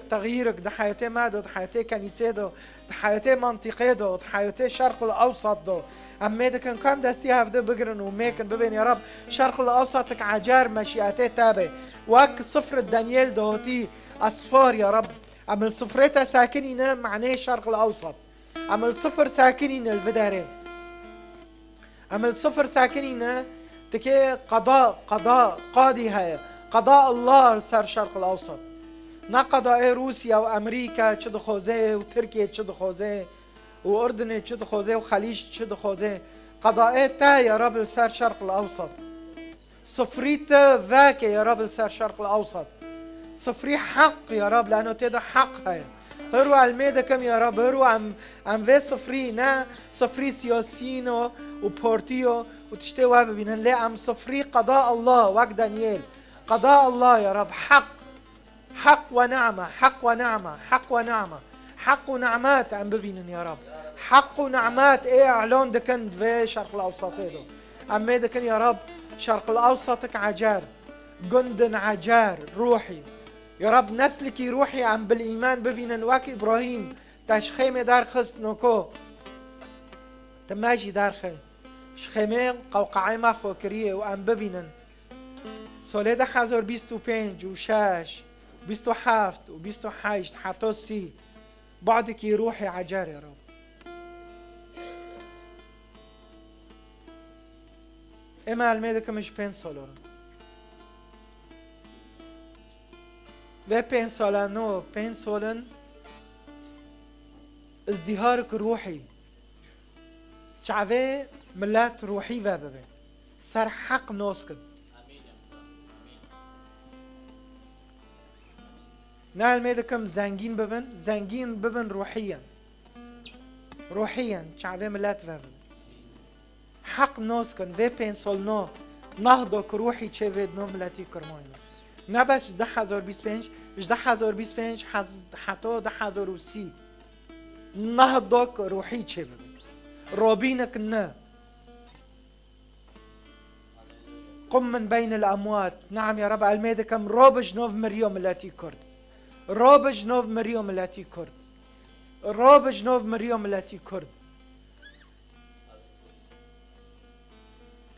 تغييرك ده حياتي مادو ده حياتي كنيسة ده حياتي منطقة ده حياتي الشرق الأوسط ده أميدك كان كم دستي هفده بقرن وميكن ببين يا رب الشرق الأوسطك عجار مشيئتي تابع واك صفر دانيال دوتي أصفار يا رب عمل صفرتها ساكنين معناه الشرق الأوسط عمل صفر ساكنين الفداري عمل صفر ساكنين تكي قاضي هاي قضاء الله صار الشرق الأوسط نا قضاء روسيا وأمريكا تشد خوزي وتركيا تشد خوزي وأردن تشد خوزي وخليج تشد خوزي قضاء تا يا رب صار الشرق الأوسط صفريت فاك يا رب صار الشرق الأوسط صفري حق يا رب لأنه تدا حق هاي هرو علميدا كم يا رب هرو عم في صفري نا صفري سياسينو وبورتيو وتشتي وابا بينن لا عم صفري قضاء الله واك دانيال قضاء الله يا رب حق ونعمات عم ببينن يا رب حق ونعمات ايه اعلان دكن في شرق الاوسط هيدو عمي دكن يا رب شرق الاوسطك عجار جندن عجار روحي يا رب نسلك روحي عم بالايمان ببينن واك ابراهيم تشخيمه دار خست نوكو تماجي دار خي شخيمه قوقعي ما خوكريه وعم ببينن سوليدا حزور 25 وشاش 27 و28 حتى سي بعدك روحي عجار يا رب اما الميدك مش بنسولون و بنسولانو بنسولن ازدهارك روحي شعبه ملات روحي واببه سر حق نوسكن نال ميدكم زنجين ببن روحيا شعبه ملات واببه حق نوسكن في بينسول نو نهضو كروحي تشيفيد نو ملاتي كرموينو نبش 2025 2025 حتى 2030 نهضوك روحي تشيفيد روبينك نا قم من بين الأموات. نعم يا رب الميدا كم روبج نوف مريوم التي كرد روبج نوف مريوم التي كرد روبج نوف مريوم التي كرد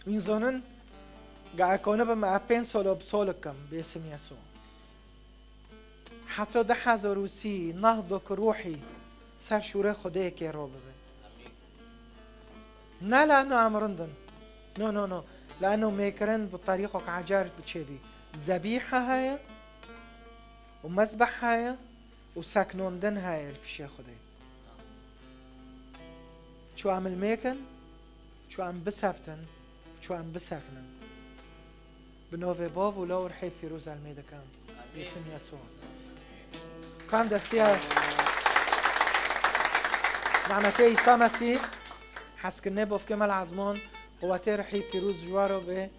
من زونن قاعد كونه بمع بنسولو بسولكم باسم يسوع حتى 2030 نهضك روحي صار شوري خديك يا رب لا لأنه عمرندن نو لأنه ميكرن بطريقة عجارة بتشبي ذبيحة هاي ومذبح هاي وساكنون دن هاي بشي خدي شو عم الميكن شو عم بسبتن شو عم بساكنن بنوفي بوف ولو رحيب فيروز الميدا كام باسم يسوع كام دستيها نعمتي عيسى مسيح حسكني بوف كمال عزمون هو ترحيب فيروز جوارو به